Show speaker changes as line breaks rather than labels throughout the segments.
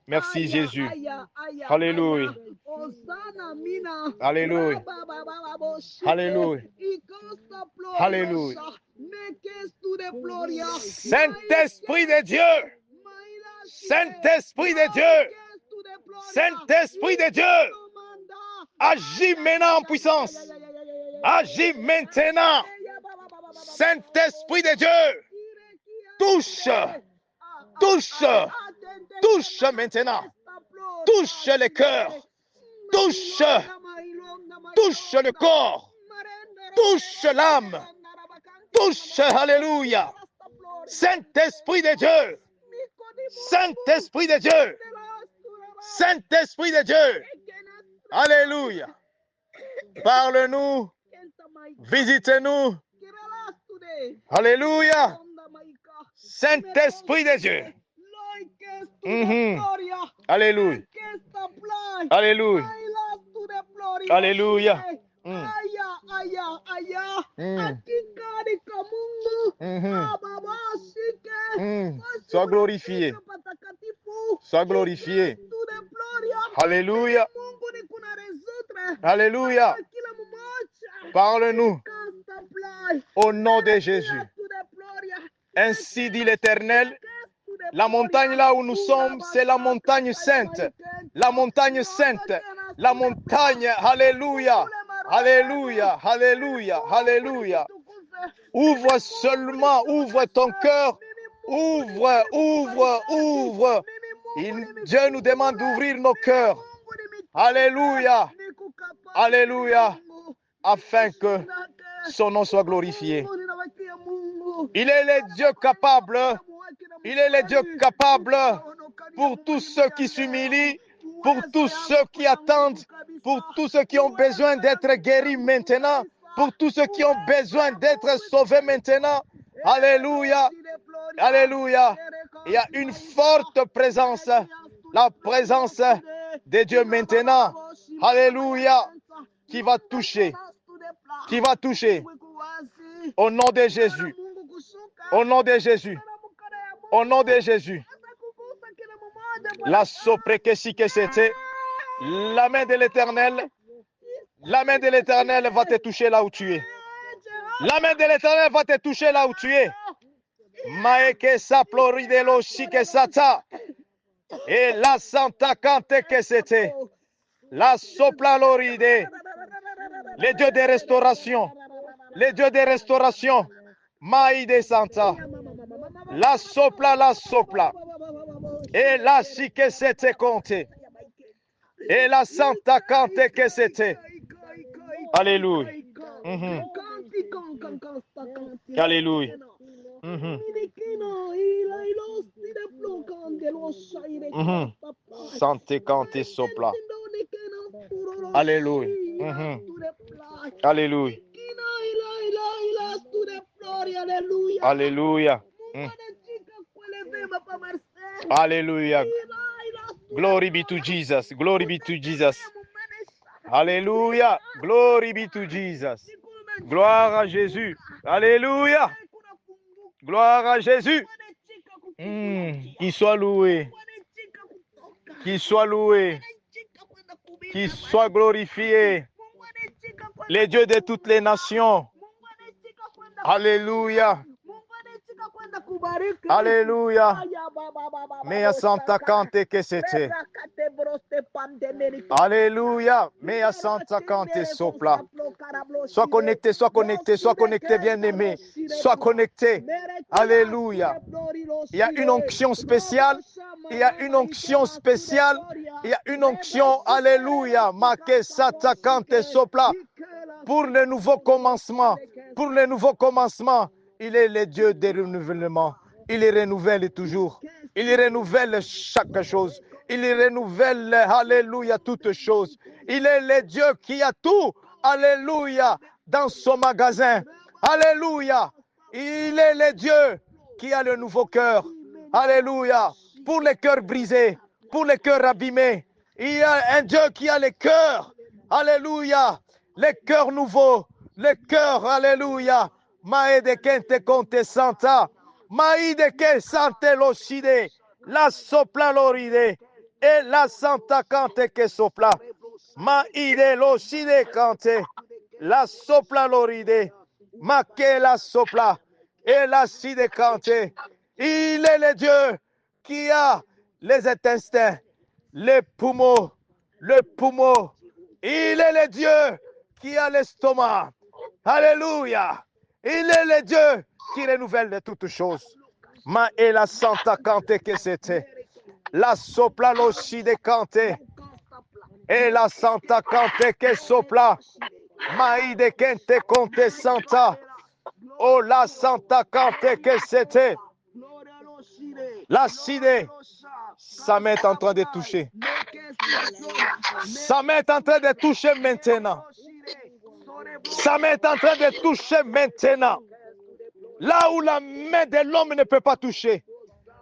Merci Jésus. Alléluia. Alléluia. Alléluia. Alléluia. Saint-Esprit de Dieu. Saint-Esprit de Dieu. Saint-Esprit de Dieu. Agis maintenant en puissance. Agis maintenant. Saint-Esprit de Dieu. Touche. Touche. Touche maintenant. Touche le cœur. Touche. Touche le corps. Touche l'âme. Touche. Alléluia. Saint-Esprit de Dieu. Saint-Esprit de Dieu. Saint-Esprit de Dieu. Alléluia. Parle-nous. Visite-nous. Alléluia. Saint-Esprit de Dieu. Alléluia. Alléluia. Alléluia. Sois glorifié. Sois glorifié. Alléluia. Alléluia. Parle-nous au nom de Jésus. Ainsi dit l'Éternel, la montagne là où nous sommes, c'est la montagne sainte. La montagne sainte. La montagne, alléluia. Alléluia. Alléluia. Alléluia. Ouvre seulement, ouvre ton cœur. Ouvre, ouvre, ouvre. Dieu nous demande d'ouvrir nos cœurs. Alléluia. Alléluia. Afin que son nom soit glorifié. Il est le Dieu capable. Il est le Dieu capable pour tous ceux qui s'humilient, pour tous ceux qui attendent, pour tous ceux qui ont besoin d'être guéris maintenant, pour tous ceux qui ont besoin d'être sauvés maintenant. Alléluia. Alléluia. Il y a une forte présence, la présence de Dieu maintenant. Alléluia. Qui va toucher. Qui va toucher. Au nom de Jésus. Au nom de Jésus. Au nom de Jésus. La sopreke que c'était. La main de l'Éternel. La main de l'Éternel va te toucher là où tu es. La main de l'Éternel va te toucher là où tu es. Maeke sa ploridelo shike sata. Et la santa kante que c'était. La sopla loride. Les dieux de restauration. Les dieux de restauration. Maïde santa. La sopla, la sopla. Et la chique c'était compté. Et la santa cante que c'était. Alléluia. Alléluia. Santé cante sopla. Alléluia. Alléluia. Alléluia. Alléluia. Glory be to Jesus. Glory be to Jesus. Alléluia. Glory be to Jesus. Gloire à Jésus. Alléluia. Gloire à Jésus. Qu'il soit loué. Qu'il soit loué. Qu'il soit glorifié. Les dieux de toutes les nations. Alléluia. Alléluia. Mea Santa Cante que c'était. Alléluia. Mea Santa Cante sopla. Sois connecté, sois connecté, sois connecté, bien-aimé. Sois connecté. Alléluia. Il y a une onction spéciale. Il y a une onction spéciale. Il y a une onction. Alléluia. Make Santa Cante sopla. Pour le nouveau commencement. Pour le nouveau commencement. Il est le Dieu des renouvellements. Il les renouvelle toujours. Il renouvelle chaque chose. Il renouvelle, alléluia, toutes choses. Il est le Dieu qui a tout, alléluia, dans son magasin. Alléluia. Il est le Dieu qui a le nouveau cœur. Alléluia. Pour les cœurs brisés, pour les cœurs abîmés. Il y a un Dieu qui a les cœurs. Alléluia. Les cœurs nouveaux. Les cœurs, alléluia. Maede kente conte santa. Maide ke sante loshide. la sopla l'oride, et la santa cante que sopla, ma ide lo side cante, la sopla l'oride, ma que la sopla, et la side cante. Il est le Dieu qui a les intestins, les poumons, le poumon. Il est le Dieu qui a l'estomac. Alléluia. Il est le Dieu qui renouvelle de toutes choses. Ma et la santa cante que c'était. La sopla l'ossi de cante. Et la santa cante que sopla. Ma ide kente conte santa. Oh la santa cante que c'était. La cide. Sa main est en train de toucher. Sa main est en train de toucher maintenant. Sa main est en train de toucher maintenant. Là où la main de l'homme ne peut pas toucher.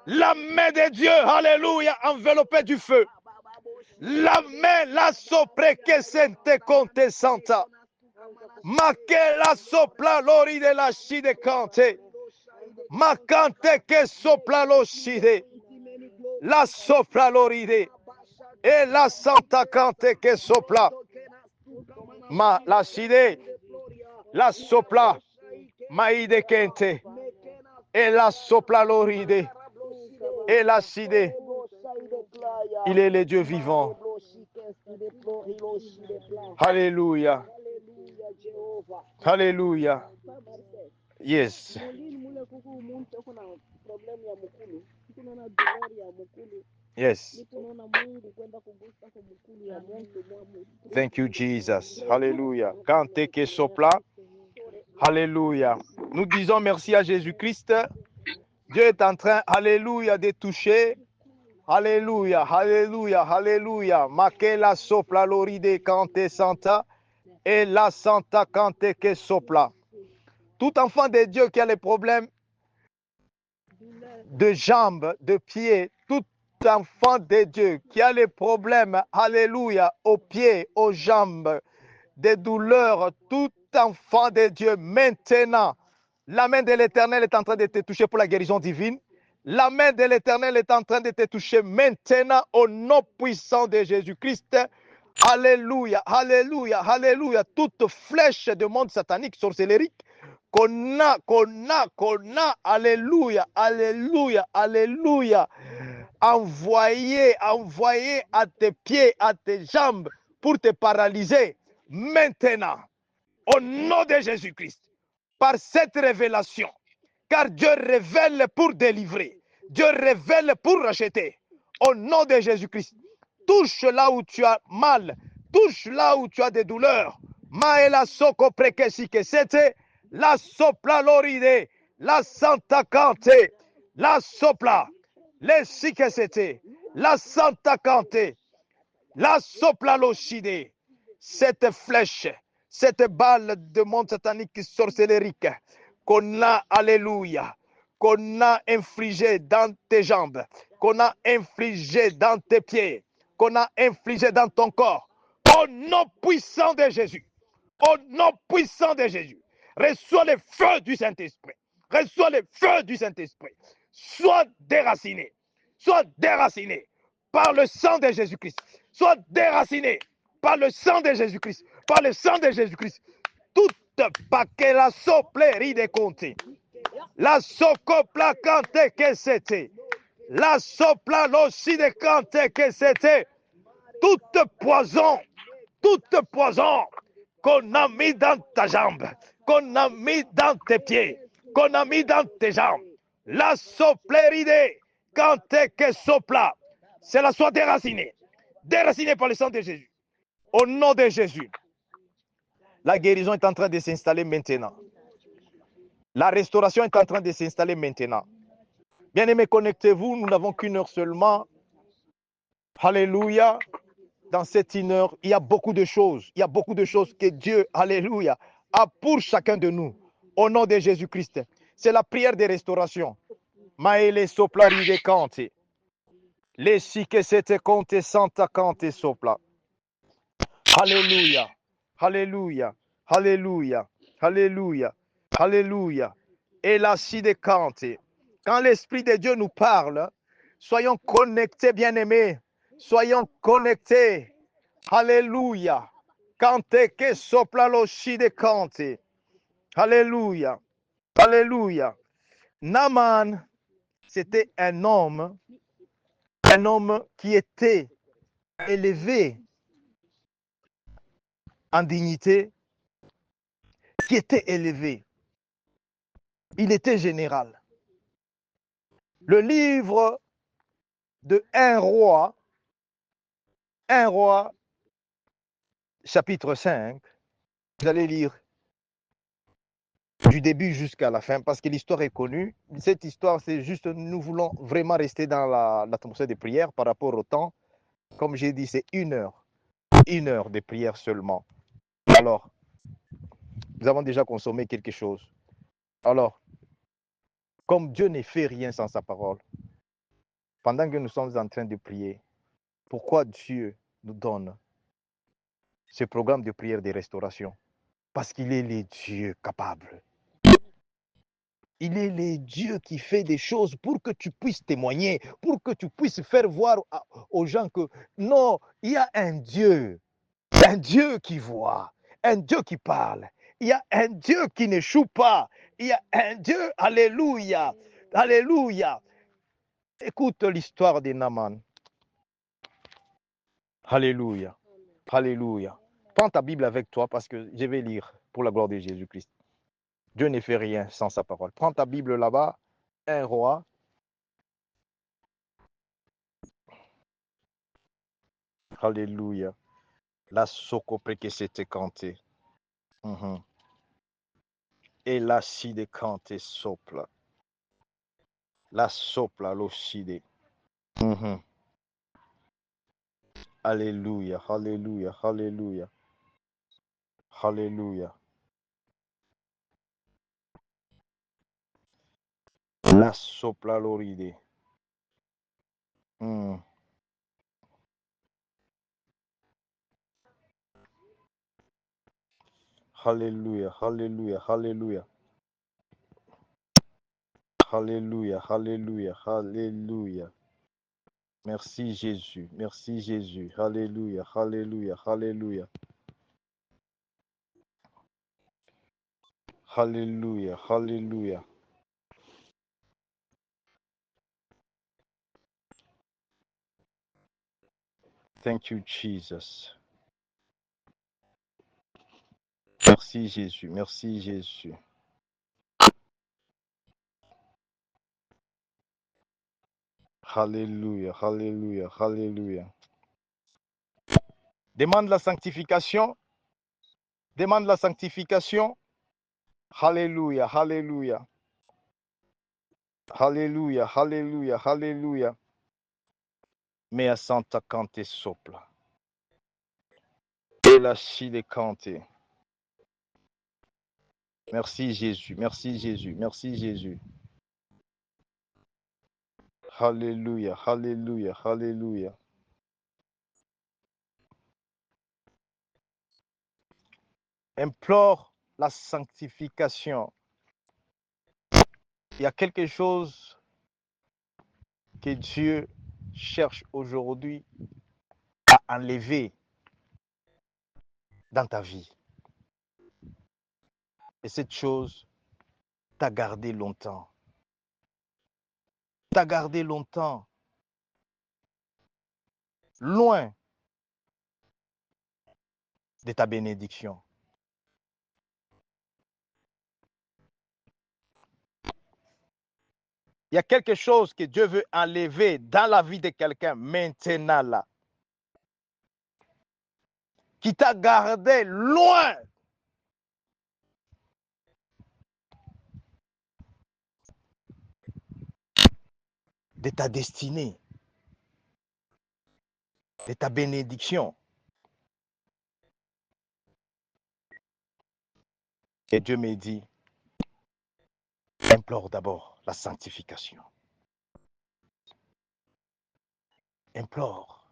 La main de Dieu, alléluia, enveloppée du feu. La main, la sopre que sente conte santa. Ma que la sopla l'ori de la chide cante. Ma cante que sopla lo chide. La sopla l'oride. Et la santa cante que sopla. Ma la chide. La sopla. Maïde kente. Et la sopla l'oride. Et la chide. Il est le Dieu vivant. Alléluia. Alléluia. Yes. Yes. Thank you, Jesus. Alléluia. Cante que sopla. Alléluia. Nous disons merci à Jésus-Christ. Dieu est en train, alléluia, de toucher. Alléluia, alléluia, alléluia. Maque la sopla l'oride cante santa. Et la santa cante que sopla. Tout enfant de Dieu qui a les problèmes de jambes, de pieds, tout enfant de Dieu qui a les problèmes, alléluia, aux pieds, aux jambes, des douleurs, tout enfant de Dieu, maintenant, la main de l'Éternel est en train de te toucher pour la guérison divine. La main de l'Éternel est en train de te toucher maintenant au nom puissant de Jésus-Christ. Alléluia, alléluia, alléluia. Toute flèche de monde satanique, sorcellerique, qu'on a, alléluia, alléluia, alléluia. Envoyé à tes pieds, à tes jambes pour te paralyser. Maintenant, au nom de Jésus-Christ, par cette révélation, car Dieu révèle pour délivrer, Dieu révèle pour racheter. Au nom de Jésus-Christ, touche là où tu as mal, touche là où tu as des douleurs. Maela soko prekesi que c'était, la sopla l'oride, la santa cante, la sopla, les si que c'était, la santa cante, la sopla l'ochide. Cette flèche, cette balle de monde satanique sorcellerique qu'on a, alléluia, qu'on a infligé dans tes jambes, qu'on a infligé dans tes pieds, qu'on a infligé dans ton corps, au nom puissant de Jésus, au nom puissant de Jésus, reçois le feu du Saint-Esprit, reçois le feu du Saint-Esprit, sois déraciné par le sang de Jésus-Christ, sois déraciné par le sang de Jésus-Christ, par le sang de Jésus-Christ, toute paquet la soplerie des comptes, la socopla cante que c'était, la sopla l'ossi de cante que c'était, toute poison qu'on a mis dans ta jambe, qu'on a mis dans tes pieds, qu'on a mis dans tes jambes, la sopleride cante que sopla, cela soit déraciné par le sang de Jésus. Au nom de Jésus, la guérison est en train de s'installer maintenant. La restauration est en train de s'installer maintenant. Bien-aimés, connectez-vous, nous n'avons qu'une heure seulement. Alléluia. Dans cette une heure, il y a beaucoup de choses. Il y a beaucoup de choses que Dieu, alléluia, a pour chacun de nous. Au nom de Jésus-Christ. C'est la prière de restauration. Maele sopla ride cante. Les si que c'était compte santa cante sopla. Alléluia. Alléluia. Alléluia. Alléluia. Alléluia. Et la si de cante. Quand l'Esprit de Dieu nous parle, Soyons connectés, bien-aimés. Soyons connectés. Alléluia. Cante que sopla lo de cante. Alléluia. Alléluia. Naaman, c'était un homme qui était élevé en dignité, qui était élevé. Il était général. Le livre de 1 roi, chapitre 5, vous allez lire du début jusqu'à la fin, parce que l'histoire est connue. Cette histoire, c'est juste, nous voulons vraiment rester dans l'atmosphère de prière par rapport au temps. Comme j'ai dit, c'est 1 heure de prière seulement. Alors, nous avons déjà consommé quelque chose. Alors, comme Dieu ne fait rien sans sa parole, pendant que nous sommes en train de prier, pourquoi Dieu nous donne ce programme de prière de restauration? Parce qu'il est le Dieu capable. Il est le Dieu qui fait des choses pour que tu puisses témoigner, pour que tu puisses faire voir aux gens que non, il y a un Dieu qui voit, un Dieu qui parle. Il y a un Dieu qui n'échoue pas. Il y a un Dieu, alléluia, alléluia. Écoute l'histoire de Naaman. Alléluia, alléluia. Prends ta Bible avec toi parce que je vais lire pour la gloire de Jésus-Christ. Dieu ne fait rien sans sa parole. Prends ta Bible là-bas, 1 roi. Alléluia. La socopré que c'était canté. Et la side canté sopla. La sopla lo side. Alléluia, alléluia, alléluia. Alléluia. La sopla loride. Alléluia, alléluia, alléluia. Alléluia, alléluia, alléluia. Merci Jésus, merci Jésus. Alléluia, alléluia, alléluia. Alléluia, alléluia. Thank you, Jesus. Merci Jésus, merci Jésus. Alléluia, alléluia, alléluia. Demande la sanctification. Demande la sanctification. Alléluia, alléluia. Alléluia, alléluia, alléluia. Mea Santa Cante sopla. Et la chile cante. Merci Jésus, merci Jésus, merci Jésus. Alléluia, alléluia, alléluia. Implore la sanctification. Il y a quelque chose que Dieu cherche aujourd'hui à enlever dans ta vie. Et cette chose t'a gardé longtemps. T'a gardé longtemps loin de ta bénédiction. Il y a quelque chose que Dieu veut enlever dans la vie de quelqu'un maintenant là, qui t'a gardé loin de ta destinée, de ta bénédiction. Et Dieu me dit, implore d'abord la sanctification. Implore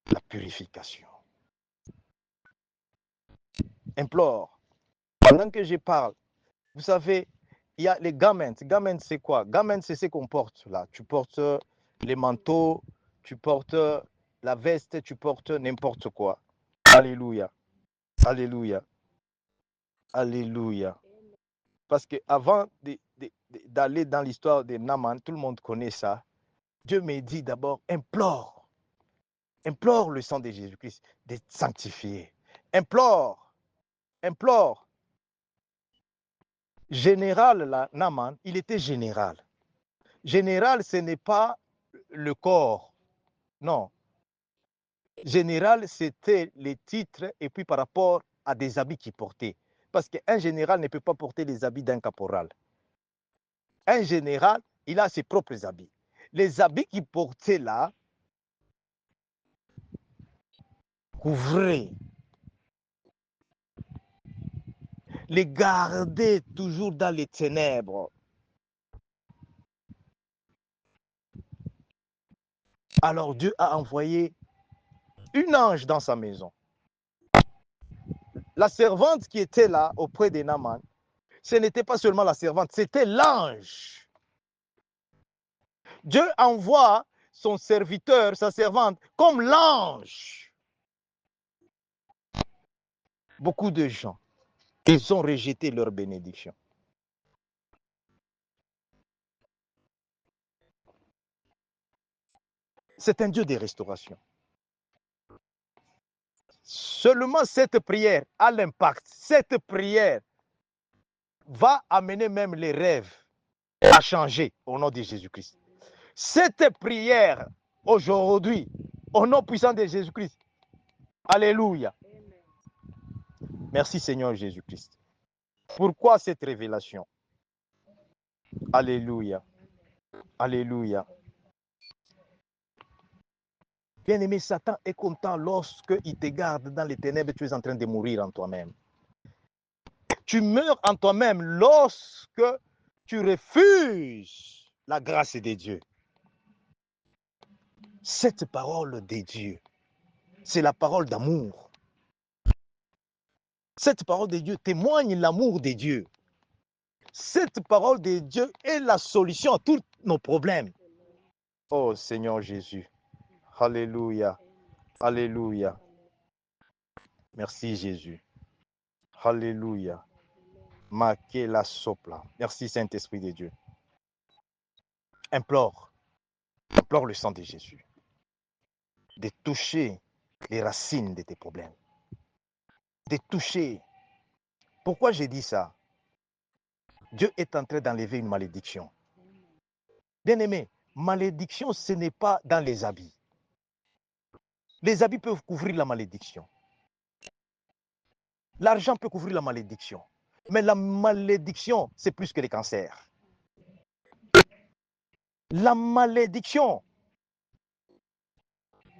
la purification. Implore. Pendant que je parle, vous savez, il y a les garments. Garments, c'est quoi? Garments, c'est ce qu'on porte là. Tu portes les manteaux, tu portes la veste, tu portes n'importe quoi. Alléluia. Alléluia. Alléluia. Parce qu'avant d'aller dans l'histoire de Naaman, tout le monde connaît ça. Dieu me dit d'abord, implore le sang de Jésus-Christ d'être sanctifié. Implore. Général, là, Naaman, il était général. Général, ce n'est pas le corps. Non. Général, c'était les titres et puis par rapport à des habits qu'il portait. Parce qu'un général ne peut pas porter les habits d'un caporal. Un général, il a ses propres habits. Les habits qu'il portait là couvraient, les gardaient toujours dans les ténèbres. Alors Dieu a envoyé une ange dans sa maison. La servante qui était là auprès de Naaman, ce n'était pas seulement la servante, c'était l'ange. Dieu envoie son serviteur, sa servante, comme l'ange. Beaucoup de gens, ils ont rejeté leur bénédiction. C'est un Dieu de restauration. Seulement cette prière a l'impact. Cette prière va amener même les rêves à changer au nom de Jésus-Christ. Cette prière aujourd'hui, au nom puissant de Jésus-Christ. Alléluia. Merci Seigneur Jésus-Christ. Pourquoi cette révélation? Alléluia. Alléluia. Bien-aimé, Satan est content lorsqu'il te garde dans les ténèbres, tu es en train de mourir en toi-même. Tu meurs en toi-même lorsque tu refuses la grâce de Dieu. Cette parole de Dieu, c'est la parole d'amour. Cette parole de Dieu témoigne l'amour de Dieu. Cette parole de Dieu est la solution à tous nos problèmes. Oh Seigneur Jésus. Alléluia. Alléluia. Merci Jésus. Alléluia. Maquet la sopla. Merci Saint-Esprit de Dieu. Implore le sang de Jésus. De toucher les racines de tes problèmes. De toucher. Pourquoi j'ai dit ça? Dieu est en train d'enlever une malédiction. Bien-aimé, malédiction, ce n'est pas dans les habits. Les habits peuvent couvrir la malédiction. L'argent peut couvrir la malédiction. Mais la malédiction, c'est plus que les cancers. La malédiction,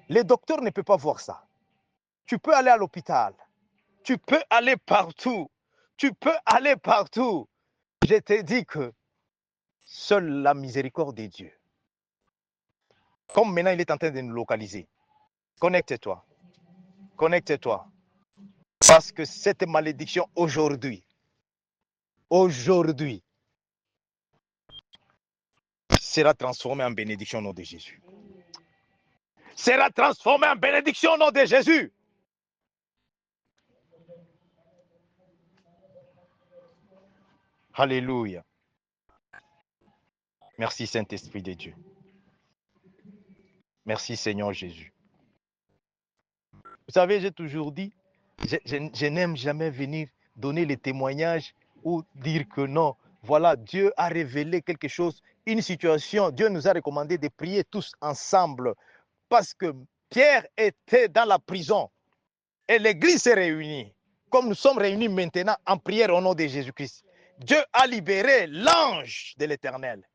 les docteurs ne peuvent pas voir ça. Tu peux aller à l'hôpital. Tu peux aller partout. Tu peux aller partout. Je te dis que seule la miséricorde de Dieu. Comme maintenant il est en train de nous localiser. Connecte-toi. Connecte-toi. Parce que cette malédiction aujourd'hui, sera transformée en bénédiction au nom de Jésus. Sera transformée en bénédiction au nom de Jésus. Alléluia. Merci Saint-Esprit de Dieu. Merci Seigneur Jésus. Vous savez, j'ai toujours dit, je n'aime jamais venir donner les témoignages ou dire que non, voilà, Dieu a révélé quelque chose, une situation. Dieu nous a recommandé de prier tous ensemble parce que Pierre était dans la prison et l'église s'est réunie. Comme nous sommes réunis maintenant en prière au nom de Jésus-Christ. Dieu a libéré l'ange de l'Éternel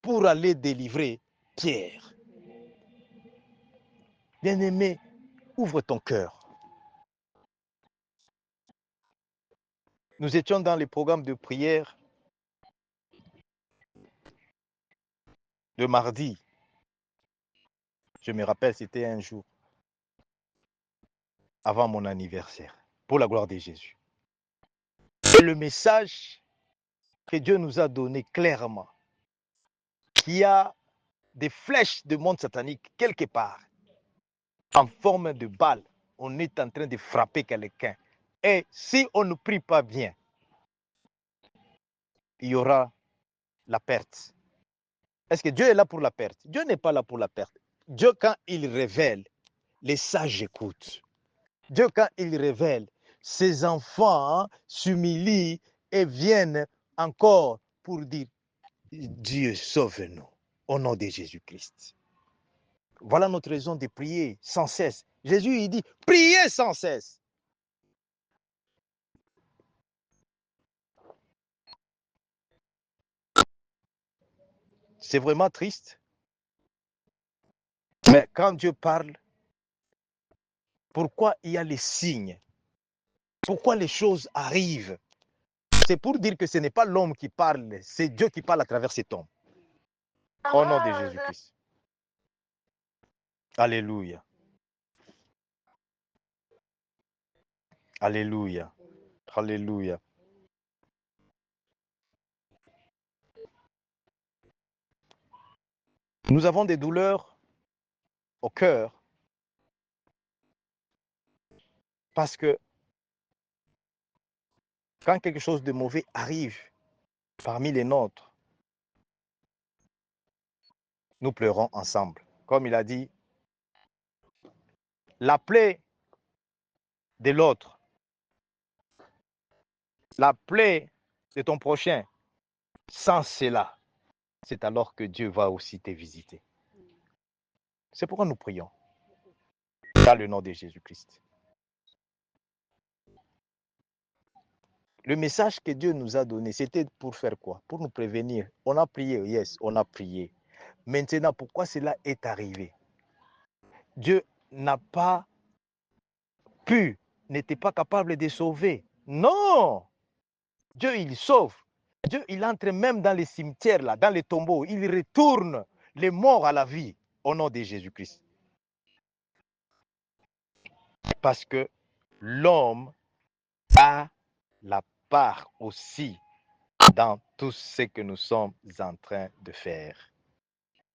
pour aller délivrer Pierre. Bien-aimé, ouvre ton cœur. Nous étions dans les programmes de prière de mardi. Je me rappelle, c'était un jour avant mon anniversaire, pour la gloire de Jésus. Et le message que Dieu nous a donné clairement, qui a des flèches de monde satanique quelque part, en forme de balle. On est en train de frapper quelqu'un. Et si on ne prie pas bien, il y aura la perte. Est-ce que Dieu est là pour la perte? Dieu n'est pas là pour la perte. Dieu, quand il révèle, les sages écoutent. Dieu, quand il révèle, ses enfants s'humilient et viennent encore pour dire, Dieu sauve-nous au nom de Jésus-Christ. Voilà notre raison de prier sans cesse. Jésus, il dit, priez sans cesse. C'est vraiment triste. Mais quand Dieu parle, pourquoi il y a les signes? Pourquoi les choses arrivent? C'est pour dire que ce n'est pas l'homme qui parle, c'est Dieu qui parle à travers cet homme. Au nom de Jésus-Christ. Alléluia. Alléluia. Alléluia. Nous avons des douleurs au cœur parce que quand quelque chose de mauvais arrive parmi les nôtres, nous pleurons ensemble. Comme il a dit, la plaie de l'autre, la plaie de ton prochain, sans cela, c'est alors que Dieu va aussi te visiter. C'est pourquoi nous prions dans le nom de Jésus-Christ. Le message que Dieu nous a donné, c'était pour faire quoi? Pour nous prévenir. On a prié, yes, on a prié. Maintenant, pourquoi cela est arrivé? Dieu n'a pas pu, n'était pas capable de sauver. Non! Dieu, il sauve. Dieu, il entre même dans les cimetières, là, dans les tombeaux. Il retourne les morts à la vie au nom de Jésus-Christ. Parce que l'homme a la part aussi dans tout ce que nous sommes en train de faire.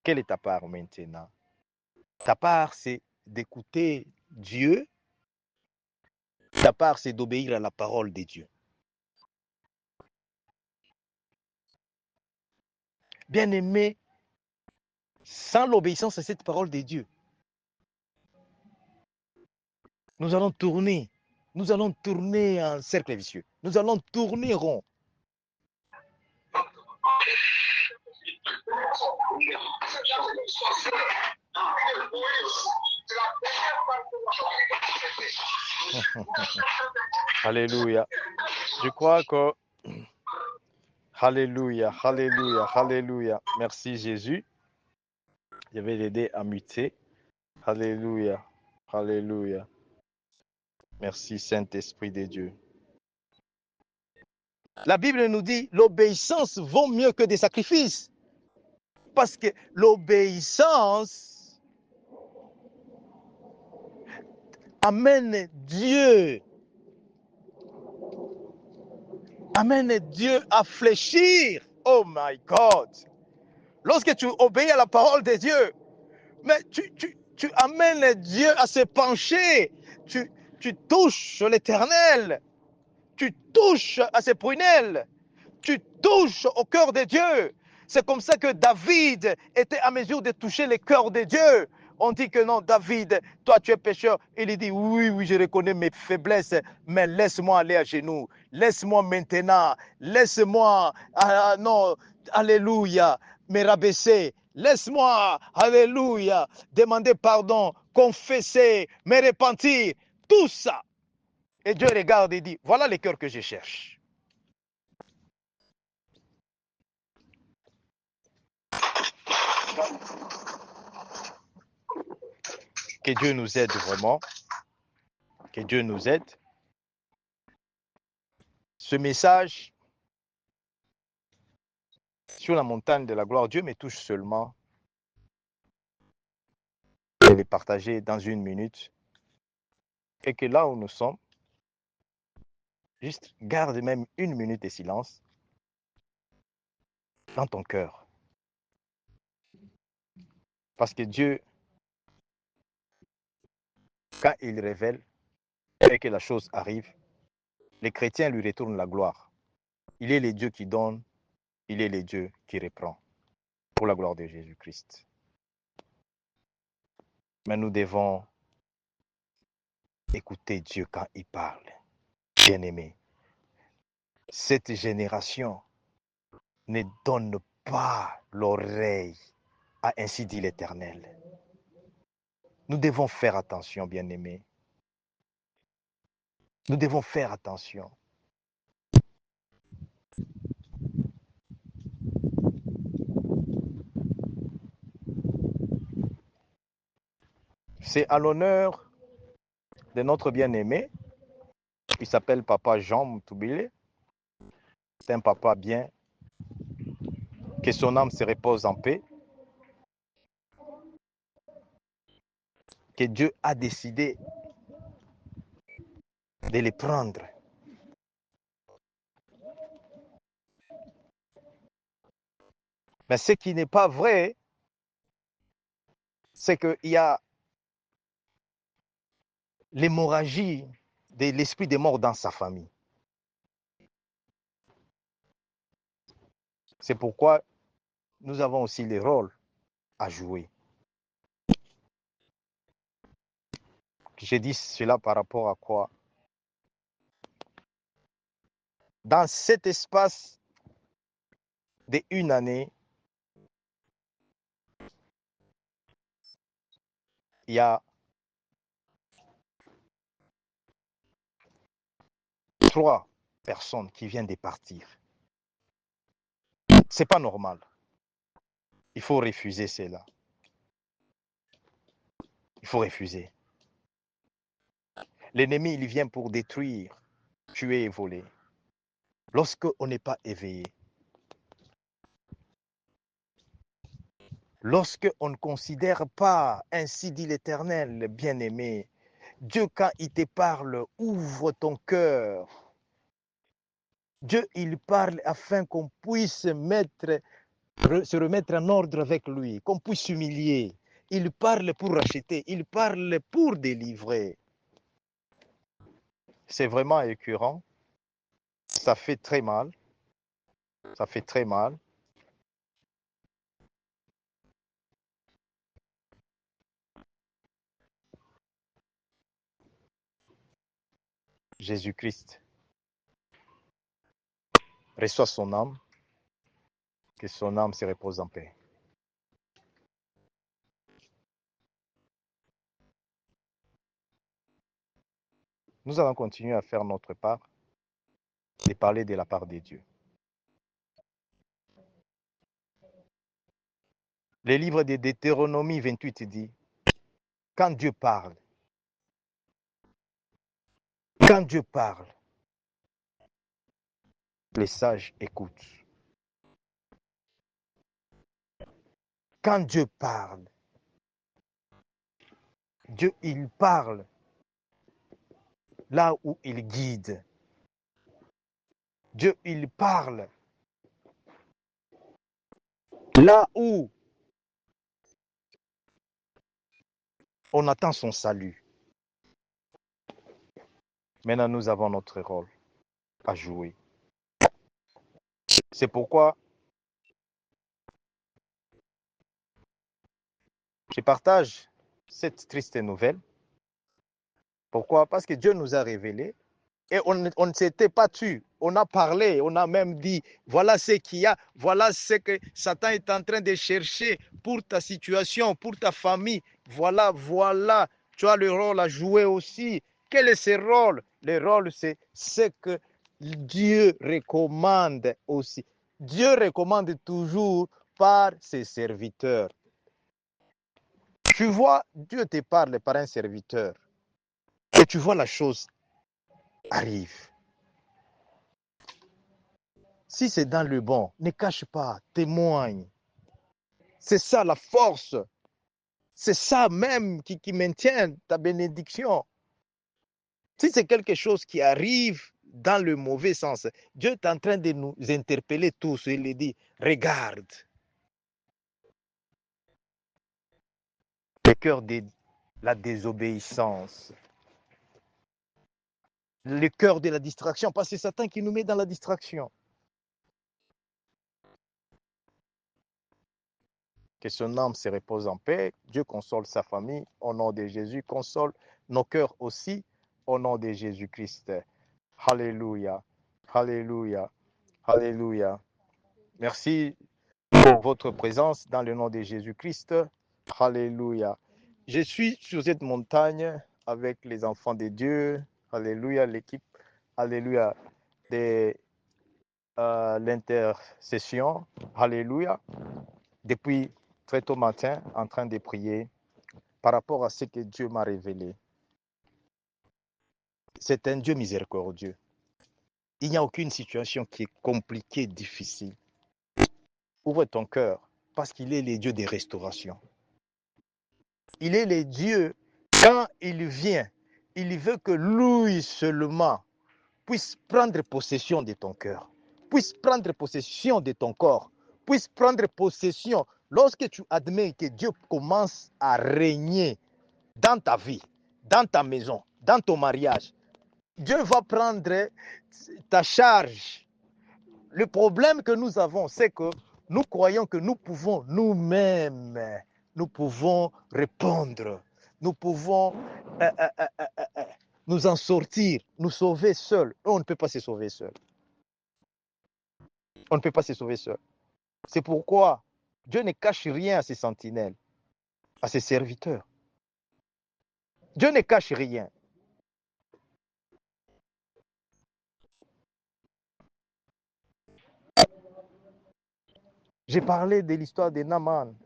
Quelle est ta part maintenant? Ta part, c'est d'écouter Dieu. Ta part, c'est d'obéir à la parole de Dieu. Bien-aimé, sans l'obéissance à cette parole de Dieu, nous allons tourner en cercle vicieux. Nous allons tourner rond. Alléluia. Je crois que... Alléluia, alléluia, alléluia. Merci Jésus. Je vais l'aider à muter. Alléluia, alléluia. Merci Saint-Esprit de Dieu. La Bible nous dit, l'obéissance vaut mieux que des sacrifices. Parce que l'obéissance amène Dieu à fléchir. Oh my God. Lorsque tu obéis à la parole de Dieu, mais tu amènes Dieu à se pencher. Tu touches l'Éternel. Tu touches à ses prunelles. Tu touches au cœur de Dieu. C'est comme ça que David était à mesure de toucher le cœur de Dieu. On dit que non, David, toi tu es pécheur. Il dit, oui, oui, je reconnais mes faiblesses, mais laisse-moi aller à genoux. Laisse-moi maintenant. Laisse-moi, non, alléluia, me rabaisser. Laisse-moi, alléluia, demander pardon, confesser, me repentir. Tout ça. Et Dieu regarde et dit, voilà les cœurs que je cherche. Que Dieu nous aide vraiment. Que Dieu nous aide. Ce message sur la montagne de la gloire, Dieu me touche seulement. Je vais partager dans 1 minute. Et que là où nous sommes, juste garde même 1 minute de silence dans ton cœur. Parce que Dieu, quand il révèle et que la chose arrive, les chrétiens lui retournent la gloire. Il est le Dieu qui donne, il est le Dieu qui reprend. Pour la gloire de Jésus-Christ. Mais nous devons écouter Dieu quand il parle. Bien-aimés, cette génération ne donne pas l'oreille à ainsi dit l'Éternel. Nous devons faire attention, bien-aimés. Nous devons faire attention. C'est à l'honneur de notre bien-aimé. Il s'appelle Papa Jean Moutoubile. C'est un papa bien. Que son âme se repose en paix. Que Dieu a décidé de les prendre. Mais ce qui n'est pas vrai, c'est qu'il y a l'hémorragie de l'esprit des morts dans sa famille. C'est pourquoi nous avons aussi les rôles à jouer. J'ai dit cela par rapport à quoi? Dans cet espace d'1 année, il y a 3 personnes qui viennent de partir. C'est pas normal. Il faut refuser cela. Il faut refuser. L'ennemi, il vient pour détruire, tuer et voler. Lorsqu'on n'est pas éveillé, lorsqu'on ne considère pas, ainsi dit l'Éternel, bien-aimé, Dieu, quand il te parle, ouvre ton cœur. Dieu, il parle afin qu'on puisse se remettre en ordre avec lui, qu'on puisse s'humilier. Il parle pour racheter, il parle pour délivrer. C'est vraiment écœurant. Ça fait très mal. Ça fait très mal. Jésus-Christ reçoit son âme, que son âme se repose en paix. Nous allons continuer à faire notre part et parler de la part de Dieu. Le livre de Deutéronomie 28 dit, quand Dieu parle, les sages écoutent. Quand Dieu parle, Dieu, il parle là où il guide. Dieu, il parle là où on attend son salut. Maintenant, nous avons notre rôle à jouer. C'est pourquoi je partage cette triste nouvelle. Pourquoi? Parce que Dieu nous a révélé et on ne s'était pas tu. On a parlé, on a même dit, voilà ce qu'il y a, voilà ce que Satan est en train de chercher pour ta situation, pour ta famille. Voilà, tu as le rôle à jouer aussi. Quel est ce rôle? Le rôle, c'est ce que Dieu recommande aussi. Dieu recommande toujours par ses serviteurs. Tu vois, Dieu te parle par un serviteur et tu vois la chose arrive. Si c'est dans le bon, ne cache pas, témoigne. C'est ça la force. C'est ça même qui maintient ta bénédiction. Si c'est quelque chose qui arrive dans le mauvais sens, Dieu est en train de nous interpeller tous. Il dit, regarde. le cœur de la désobéissance, le cœur de la distraction, parce que c'est Satan qui nous met dans la distraction. Que son âme se repose en paix. Dieu console sa famille au nom de Jésus, console nos cœurs aussi au nom de Jésus-Christ. Alléluia, alléluia, alléluia. Merci pour votre présence dans le nom de Jésus-Christ. Alléluia. Je suis sur cette montagne avec les enfants de Dieu. Alléluia, l'équipe. Alléluia, de l'intercession. Alléluia. Depuis très tôt matin, en train de prier par rapport à ce que Dieu m'a révélé. C'est un Dieu miséricordieux. Il n'y a aucune situation qui est compliquée, difficile. Ouvre ton cœur, parce qu'il est le Dieu des restaurations. Il est le Dieu, quand il vient, il veut que lui seulement puisse prendre possession de ton cœur, puisse prendre possession de ton corps, puisse prendre possession. Lorsque tu admets que Dieu commence à régner dans ta vie, dans ta maison, dans ton mariage, Dieu va prendre ta charge. Le problème que nous avons, c'est que nous croyons que nous pouvons nous-mêmes, nous pouvons répondre, nous pouvons nous en sortir, nous sauver seuls. On ne peut pas se sauver seul. On ne peut pas se sauver seul. C'est pourquoi Dieu ne cache rien à ses sentinelles, à ses serviteurs. Dieu ne cache rien. J'ai parlé de l'histoire de Naaman.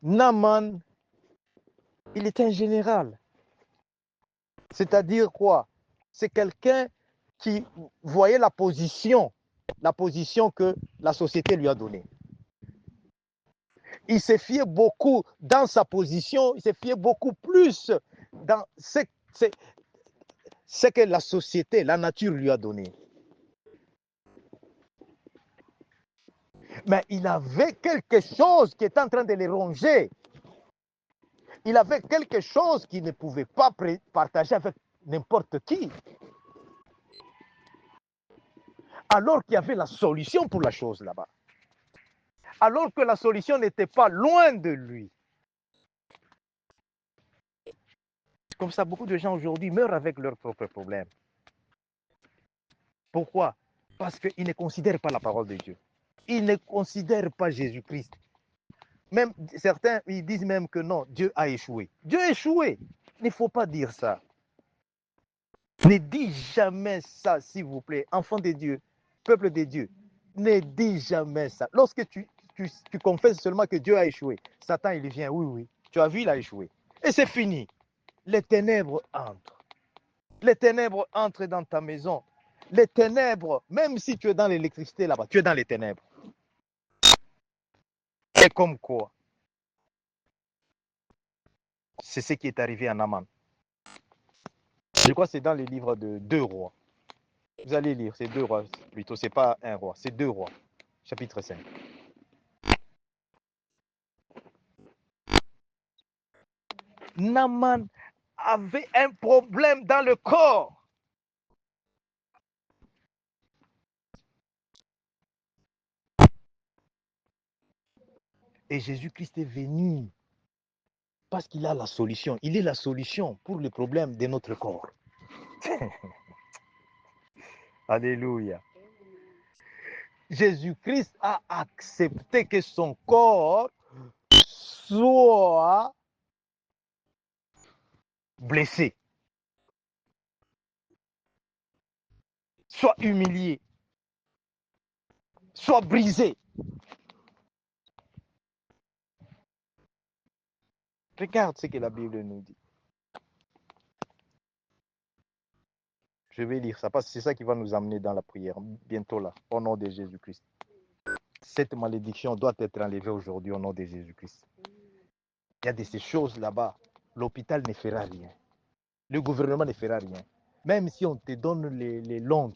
Naaman, il est un général. C'est-à-dire quoi? C'est quelqu'un qui voyait la position que la société lui a donnée. Il s'est fié beaucoup dans sa position, il s'est fié beaucoup plus dans ce que la société, la nature lui a donné. Mais il avait quelque chose qui était en train de le ronger. Il avait quelque chose qu'il ne pouvait pas partager avec n'importe qui. Alors qu'il y avait la solution pour la chose là-bas. Alors que la solution n'était pas loin de lui. Comme ça, beaucoup de gens aujourd'hui meurent avec leurs propres problèmes. Pourquoi? Parce qu'ils ne considèrent pas la parole de Dieu. Ils ne considèrent pas Jésus-Christ. Même certains, ils disent même que non, Dieu a échoué. Dieu a échoué. Il ne faut pas dire ça. Ne dis jamais ça, s'il vous plaît. Enfant de Dieu, peuple de Dieu, ne dis jamais ça. Lorsque tu confesses seulement que Dieu a échoué, Satan, il vient, oui, oui, tu as vu, il a échoué. Et c'est fini. Les ténèbres entrent. Les ténèbres entrent dans ta maison. Les ténèbres, même si tu es dans l'électricité là-bas, tu es dans les ténèbres. Et comme quoi? C'est ce qui est arrivé à Naaman. Je crois que c'est dans les livres de 2 rois. Vous allez lire, c'est 2 rois plutôt, c'est pas 1 roi, c'est 2 rois, chapitre 5. Naaman avait un problème dans le corps. Et Jésus-Christ est venu parce qu'il a la solution. Il est la solution pour le problème de notre corps. Alléluia. Jésus-Christ a accepté que son corps soit blessé, soit humilié, soit brisé. Regarde ce que la Bible nous dit. Je vais lire ça parce que c'est ça qui va nous amener dans la prière bientôt là, au nom de Jésus-Christ. Cette malédiction doit être enlevée aujourd'hui au nom de Jésus-Christ. Il y a de ces choses là-bas. L'hôpital ne fera rien. Le gouvernement ne fera rien. Même si on te donne les loans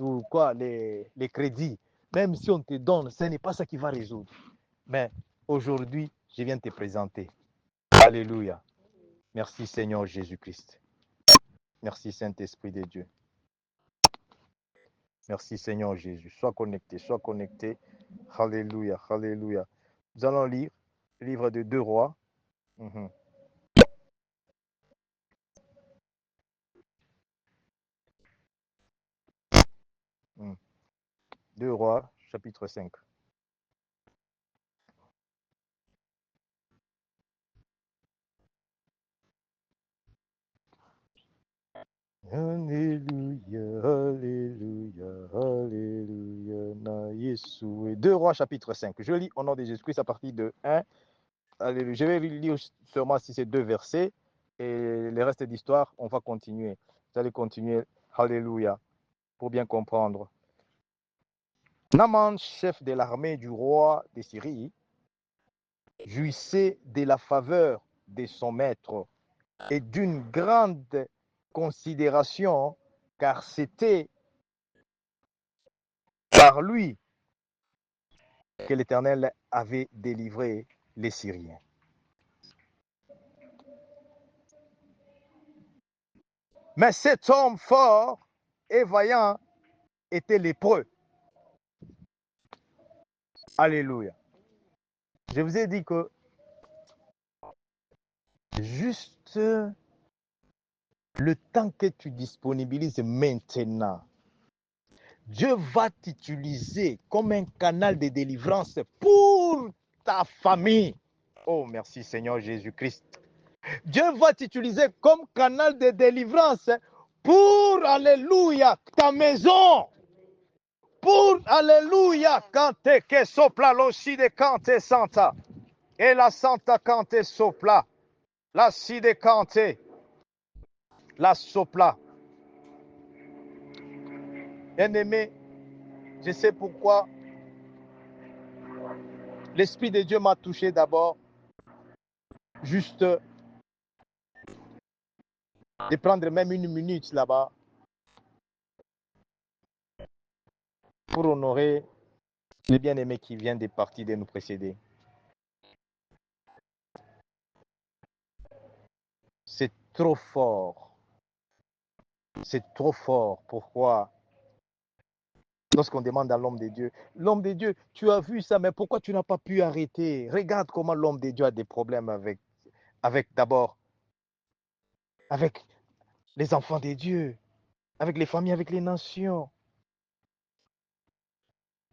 ou quoi, les crédits Même si on te donne, ce n'est pas ça qui va résoudre. Mais aujourd'hui, je viens te présenter. Alléluia. Merci Seigneur Jésus-Christ. Merci Saint-Esprit de Dieu. Merci Seigneur Jésus. Sois connecté, sois connecté. Alléluia, alléluia. Nous allons lire le livre de 2 Rois. 2 Rois, chapitre 5. Alléluia, alléluia, alléluia, na Yeshua. 2 Rois, chapitre 5. Je lis au nom de Jésus-Christ à partir de 1. Alléluia. Je vais lire seulement si c'est 2 versets. Et le reste d'histoire, on va continuer. Vous allez continuer. Alléluia. Pour bien comprendre. Naaman, chef de l'armée du roi de Syrie, jouissait de la faveur de son maître et d'une grande considération, car c'était par lui que l'Éternel avait délivré les Syriens. Mais cet homme fort et vaillant était lépreux. Alléluia. Je vous ai dit que juste le temps que tu disponibilises maintenant, Dieu va t'utiliser comme un canal de délivrance pour ta famille. Oh, merci Seigneur Jésus-Christ. Dieu va t'utiliser comme canal de délivrance pour, alléluia, ta maison. Pour, alléluia, quand que sopla l'ossi de cante santa. Et la santa cante sopla. La si de cante. La sopla. Bien-aimé, je sais pourquoi l'Esprit de Dieu m'a touché d'abord. Juste de prendre même 1 minute là-bas pour honorer les bien-aimés qui viennent des parties de nous précéder. C'est trop fort. C'est trop fort. Pourquoi? Lorsqu'on demande à l'homme de Dieu, tu as vu ça, mais pourquoi tu n'as pas pu arrêter? Regarde comment l'homme de Dieu a des problèmes avec d'abord, avec les enfants de Dieu, avec les familles, avec les nations.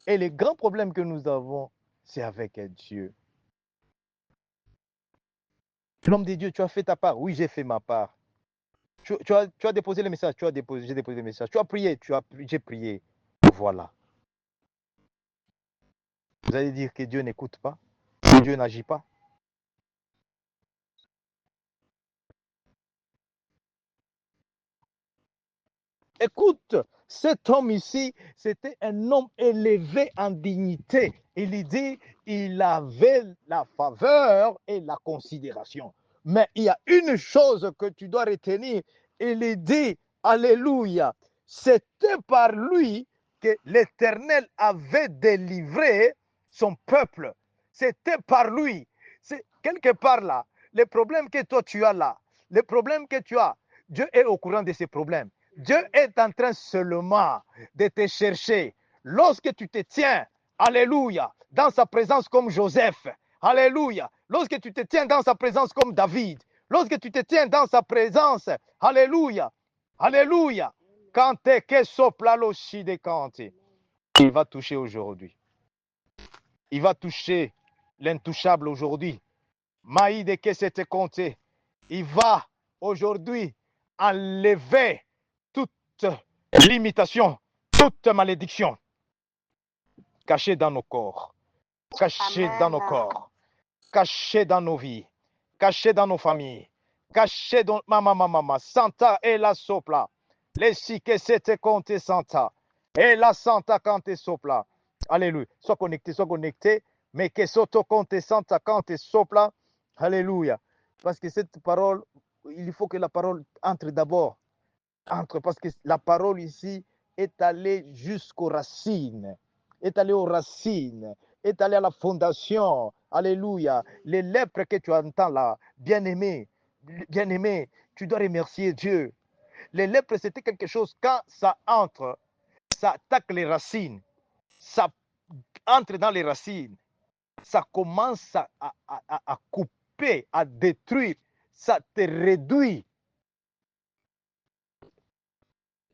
Et les grands problèmes que nous avons, c'est avec Dieu. L'homme de Dieu, tu as fait ta part. Oui, j'ai fait ma part. Tu as déposé le message, j'ai déposé le message. Tu as prié, j'ai prié. Voilà. Vous allez dire que Dieu n'écoute pas, que Dieu n'agit pas. Écoute, cet homme ici, c'était un homme élevé en dignité. Il dit, il avait la faveur et la considération. Mais il y a une chose que tu dois retenir. Il dit, alléluia, c'était par lui que l'Éternel avait délivré son peuple. C'était par lui. C'est quelque part là, les problèmes que toi tu as là, les problèmes que tu as, Dieu est au courant de ces problèmes. Dieu est en train seulement de te chercher. Lorsque tu te tiens, alléluia, dans sa présence comme Joseph, alléluia, lorsque tu te tiens dans sa présence comme David, lorsque tu te tiens dans sa présence, alléluia, alléluia, quand t'es que sopla l'oshi de canté, il va toucher aujourd'hui. Il va toucher l'intouchable aujourd'hui. Maïde que c'était compté. Il va aujourd'hui enlever toute limitation, toute malédiction cachée dans nos corps, cachée dans nos corps, cachée dans nos vies, cachée dans nos familles, cachée dans mama, Santa et la sopla. Les si que c'était compté Santa et la Santa cante sopla. Alléluia. Sois connecté, mais que soto compte Santa cante sopla. Alléluia. Parce que cette parole, il faut que la parole entre d'abord. Parce que la parole ici est allée jusqu'aux racines. est allé aux racines, est allé à la fondation. Alléluia. Les lèpres que tu entends là, bien-aimé, tu dois remercier Dieu. Les lèpres, c'était quelque chose, quand ça entre, ça attaque les racines, ça entre dans les racines, ça commence à couper, à détruire, ça te réduit.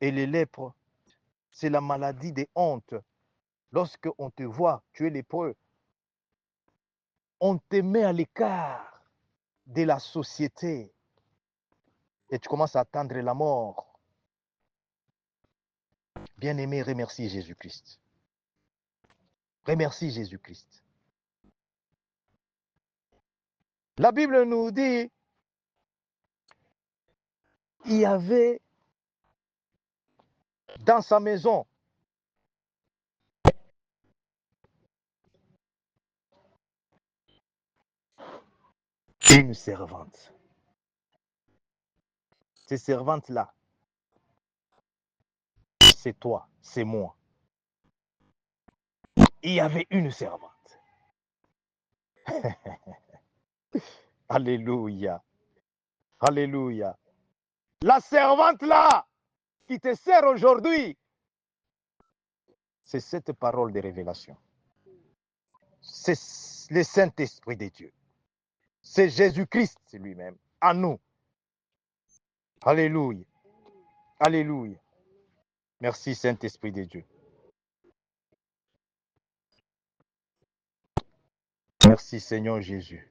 Et les lèpres, c'est la maladie des hontes. Lorsque on te voit, tu es lépreux, on te met à l'écart de la société et tu commences à attendre la mort. Bien-aimé, remercie Jésus-Christ. Remercie Jésus-Christ. La Bible nous dit, il y avait dans sa maison une servante. Ces servantes-là, c'est toi, c'est moi. Il y avait une servante. Alléluia. Alléluia. La servante-là qui te sert aujourd'hui, c'est cette parole de révélation. C'est le Saint-Esprit de Dieu. C'est Jésus-Christ lui-même, à nous. Alléluia. Alléluia. Merci Saint-Esprit de Dieu. Merci Seigneur Jésus.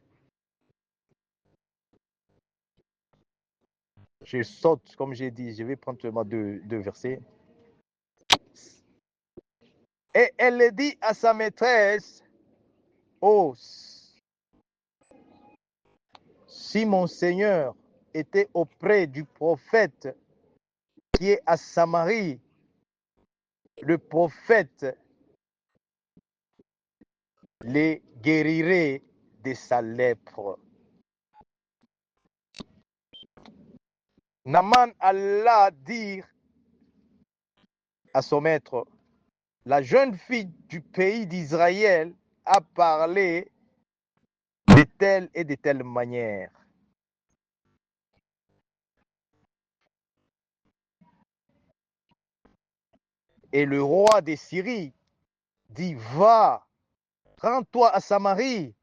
Je saute, comme j'ai dit, je vais prendre seulement deux versets. Et elle dit à sa maîtresse, oh, si mon Seigneur était auprès du prophète qui est à Samarie, le prophète les guérirait de sa lèpre. Naaman alla dire à son maître, la jeune fille du pays d'Israël a parlé de telle et de telle manière. Et le roi de Syrie dit, va, rends-toi à Samarie,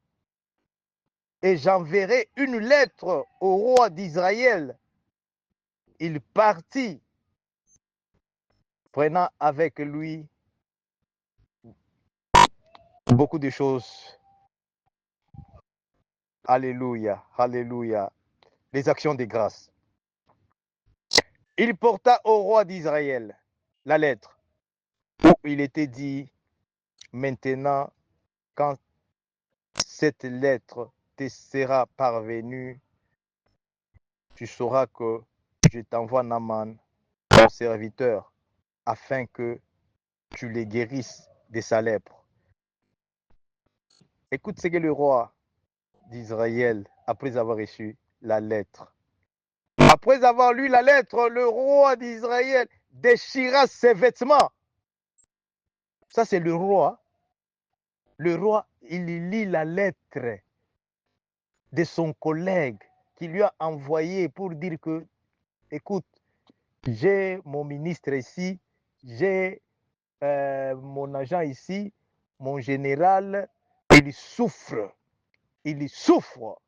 et j'enverrai une lettre au roi d'Israël. Il partit, prenant avec lui beaucoup de choses. Alléluia, alléluia. Les actions de grâce. Il porta au roi d'Israël la lettre où il était dit, maintenant, quand cette lettre te sera parvenue, tu sauras que je t'envoie Naaman, mon serviteur, afin que tu les guérisses de sa lèpre. Écoute ce que le roi d'Israël, après avoir reçu la lettre, après avoir lu la lettre, le roi d'Israël déchira ses vêtements. Ça, c'est le roi. Le roi, il lit la lettre de son collègue qui lui a envoyé pour dire que, écoute, j'ai mon ministre ici, j'ai mon agent ici, mon général, il souffre. Il souffre.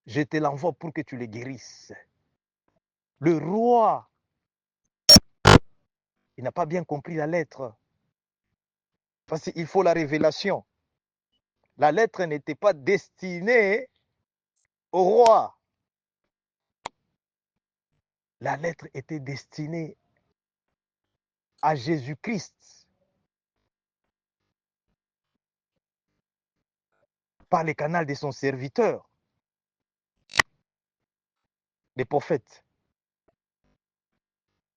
Je te l'envoie pour que tu le guérisses. Le roi, il n'a pas bien compris la lettre. Parce qu'il faut la révélation. La lettre n'était pas destinée au roi. La lettre était destinée à Jésus-Christ par le canal de son serviteur, les prophètes.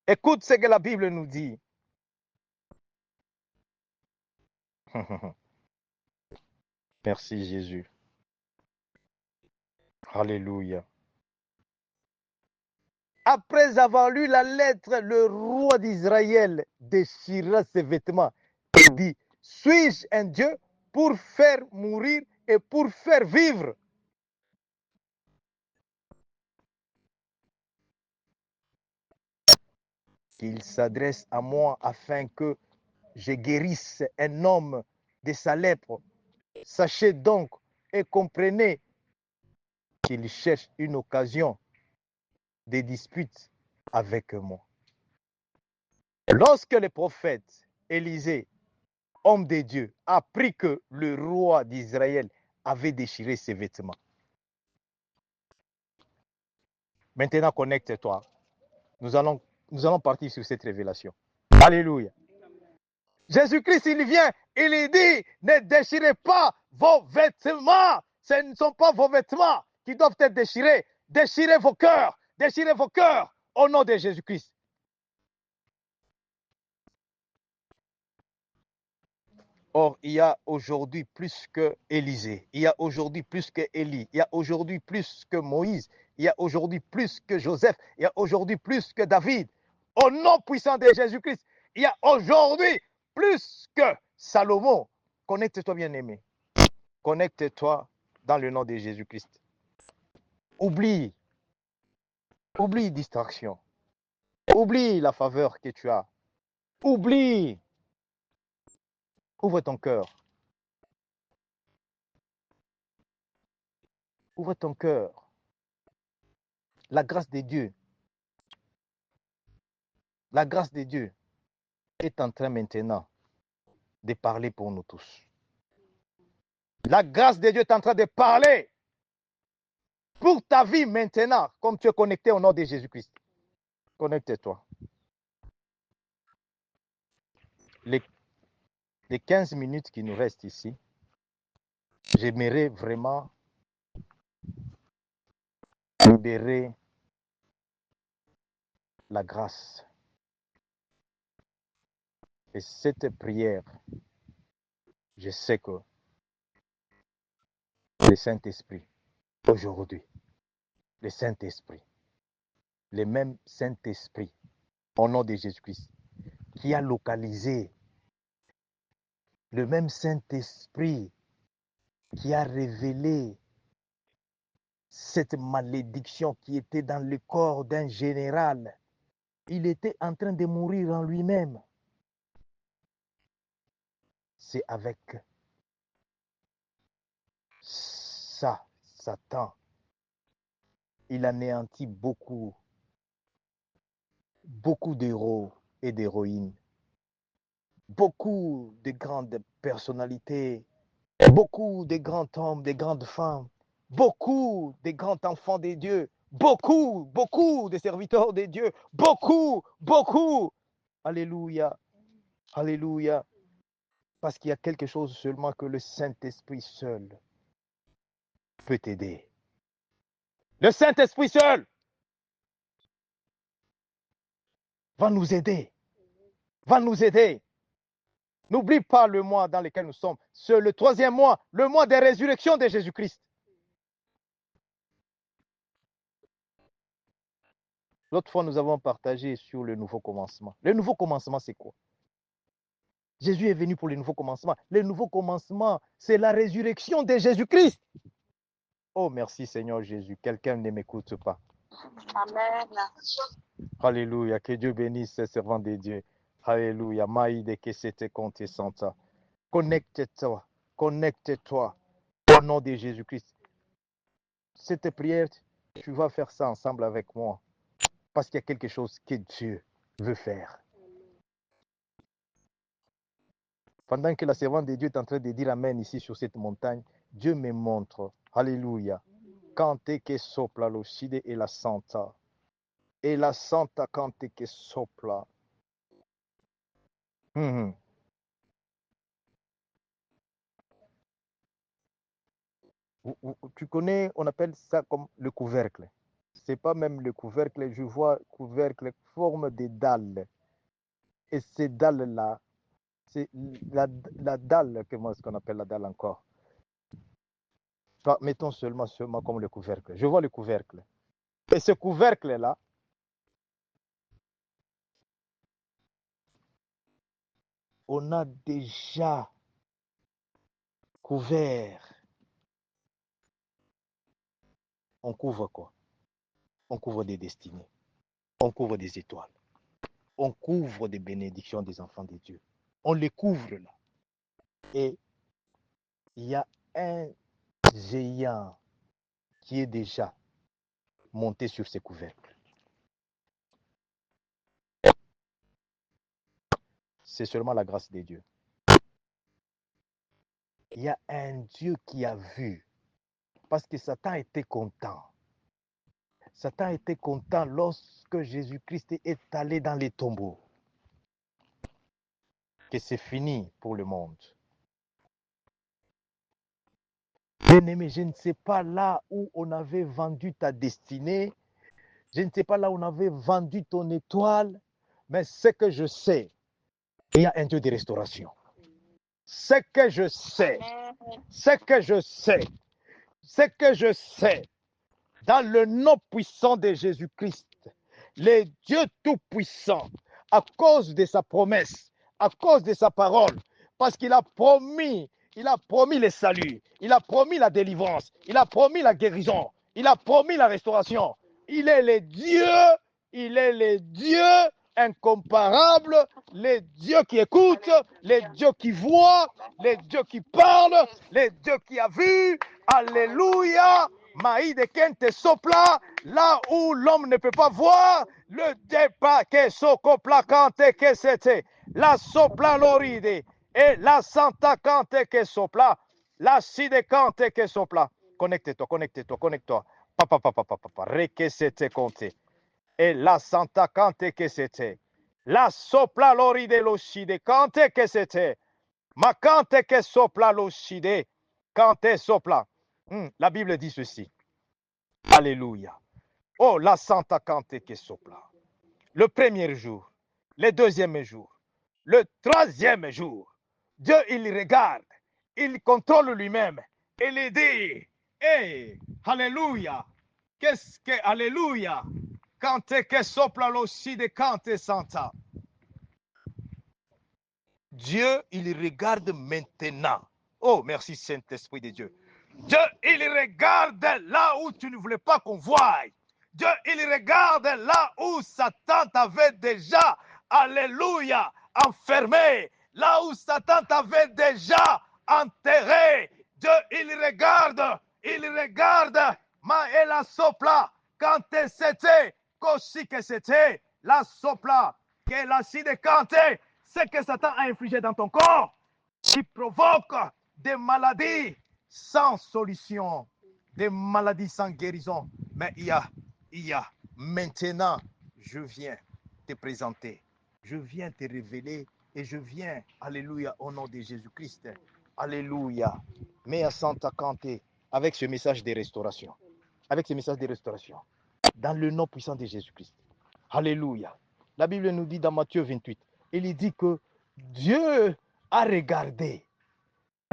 Écoute ce que la Bible nous dit. Merci Jésus. Alléluia. Après avoir lu la lettre, le roi d'Israël déchira ses vêtements et dit, suis-je un Dieu pour faire mourir et pour faire vivre? Qu'il s'adresse à moi afin que je guérisse un homme de sa lèpre. Sachez donc et comprenez qu'il cherche une occasion de dispute avec moi. Lorsque le prophète Élisée, homme de Dieu, apprit que le roi d'Israël avait déchiré ses vêtements. Maintenant, connecte-toi. Nous allons partir sur cette révélation. Alléluia. Jésus-Christ, il vient, il dit, ne déchirez pas vos vêtements. Ce ne sont pas vos vêtements qui doivent être déchirés. Déchirez vos cœurs au nom de Jésus-Christ. Or, il y a aujourd'hui plus que Élisée, il y a aujourd'hui plus que Élie, il y a aujourd'hui plus que Moïse, il y a aujourd'hui plus que Joseph, il y a aujourd'hui plus que David. Au nom puissant de Jésus-Christ, il y a aujourd'hui plus que Salomon. Connecte-toi, bien-aimé. Connecte-toi dans le nom de Jésus-Christ. Oublie distraction. Oublie la faveur que tu as. Oublie. Ouvre ton cœur. Ouvre ton cœur. La grâce de Dieu est en train maintenant de parler pour nous tous. La grâce de Dieu est en train de parler pour ta vie maintenant, comme tu es connecté au nom de Jésus-Christ. Connecte-toi. Les 15 minutes qui nous restent ici, j'aimerais vraiment libérer la grâce. Et cette prière, je sais que le Saint-Esprit, aujourd'hui, le Saint-Esprit, le même Saint-Esprit, au nom de Jésus-Christ, qui a localisé, le même Saint-Esprit qui a révélé cette malédiction qui était dans le corps d'un général. Il était en train de mourir en lui-même. C'est avec ça, Satan, il anéantit beaucoup d'héros et d'héroïnes, beaucoup de grandes personnalités, beaucoup de grands hommes, de grandes femmes, beaucoup de grands enfants de Dieu, beaucoup de serviteurs de Dieu, beaucoup. Alléluia, alléluia. Parce qu'il y a quelque chose seulement que le Saint-Esprit seul peut t'aider. Le Saint-Esprit seul va nous aider. N'oublie pas le mois dans lequel nous sommes. C'est le 3e mois, le mois de résurrection de Jésus-Christ. L'autre fois, nous avons partagé sur le nouveau commencement. Le nouveau commencement, c'est quoi? Jésus est venu pour le nouveau commencement. Le nouveau commencement, c'est la résurrection de Jésus-Christ. Oh, merci Seigneur Jésus. Quelqu'un ne m'écoute pas.
Amen.
Alléluia. Que Dieu bénisse ces servants de Dieu. Alléluia. Maïde que c'était compté santa. Connecte-toi. Au nom de Jésus-Christ. Cette prière, tu vas faire ça ensemble avec moi. Parce qu'il y a quelque chose que Dieu veut faire. Pendant que la servante de Dieu est en train de dire Amen ici sur cette montagne, Dieu me montre. Alléluia. Cante que sopla l'ocide et la santa. Et la santa cante que sopla. Tu connais, on appelle ça comme le couvercle. C'est pas même le couvercle, je vois couvercle forme de dalle. Et ces dalles-là, c'est la dalle, comment est-ce qu'on appelle la dalle encore? Mettons seulement comme le couvercle. Je vois le couvercle. Et ce couvercle-là, on a déjà couvert. On couvre quoi? On couvre des destinées. On couvre des étoiles. On couvre des bénédictions des enfants de Dieu. On les couvre là. Et il y a un géant qui est déjà monté sur ces couvercles. C'est seulement la grâce de Dieu. Il y a un Dieu qui a vu. Parce que Satan était content. Satan était content lorsque Jésus-Christ est allé dans les tombeaux. Que c'est fini pour le monde. Bien-aimé, je ne sais pas là où on avait vendu ta destinée. Je ne sais pas là où on avait vendu ton étoile. Mais ce que je sais, il y a un Dieu de restauration. Ce que je sais, dans le nom puissant de Jésus-Christ, le Dieu tout-puissant, à cause de sa promesse, à cause de sa parole, parce qu'il a promis le salut, il a promis la délivrance, il a promis la guérison, il a promis la restauration. Il est le Dieu incomparable, le Dieu qui écoute, le Dieu qui voit, le Dieu qui parle, le Dieu qui a vu. Alléluia. Maï de Kente Sopla, là où l'homme ne peut pas voir, le débat que Sokopla Kante que c'était, la Sopla Loride, et la Santa Kante que Sopla, la Side Kante que Sopla. Connecte-toi. Papa, Reke c'était compté. Et la Santa Kante que c'était, la Sopla Loride Loshide Kante que c'était, ma Kante que Sopla Loshide, Kante Sopla. La Bible dit ceci. Alléluia. Oh, la Santa Kante que Sopla. Le premier jour, le deuxième jour, le troisième jour, Dieu, il regarde, il contrôle lui-même. Il dit, hey, Alléluia. Qu'est-ce que, Alléluia. Kante que Sopla l'ossi de Kante Santa. Dieu, il regarde maintenant. Oh, merci Saint-Esprit de Dieu. Dieu, il regarde là où tu ne voulais pas qu'on voie. Dieu, il regarde là où Satan t'avait déjà, alléluia, enfermé. Là où Satan t'avait déjà enterré. Dieu, il regarde. Ma et la sopla, quand c'était, qu'aussi que c'était, la sopla, que la si de canté, ce que Satan a infligé dans ton corps, qui provoque des maladies sans solution, des maladies sans guérison. Mais il y a, maintenant, je viens te présenter, je viens te révéler et je viens, alléluia, au nom de Jésus-Christ, alléluia, mais à Santa Canté, avec ce message de restauration, dans le nom puissant de Jésus-Christ. Alléluia. La Bible nous dit dans Matthieu 28, il dit que Dieu a regardé.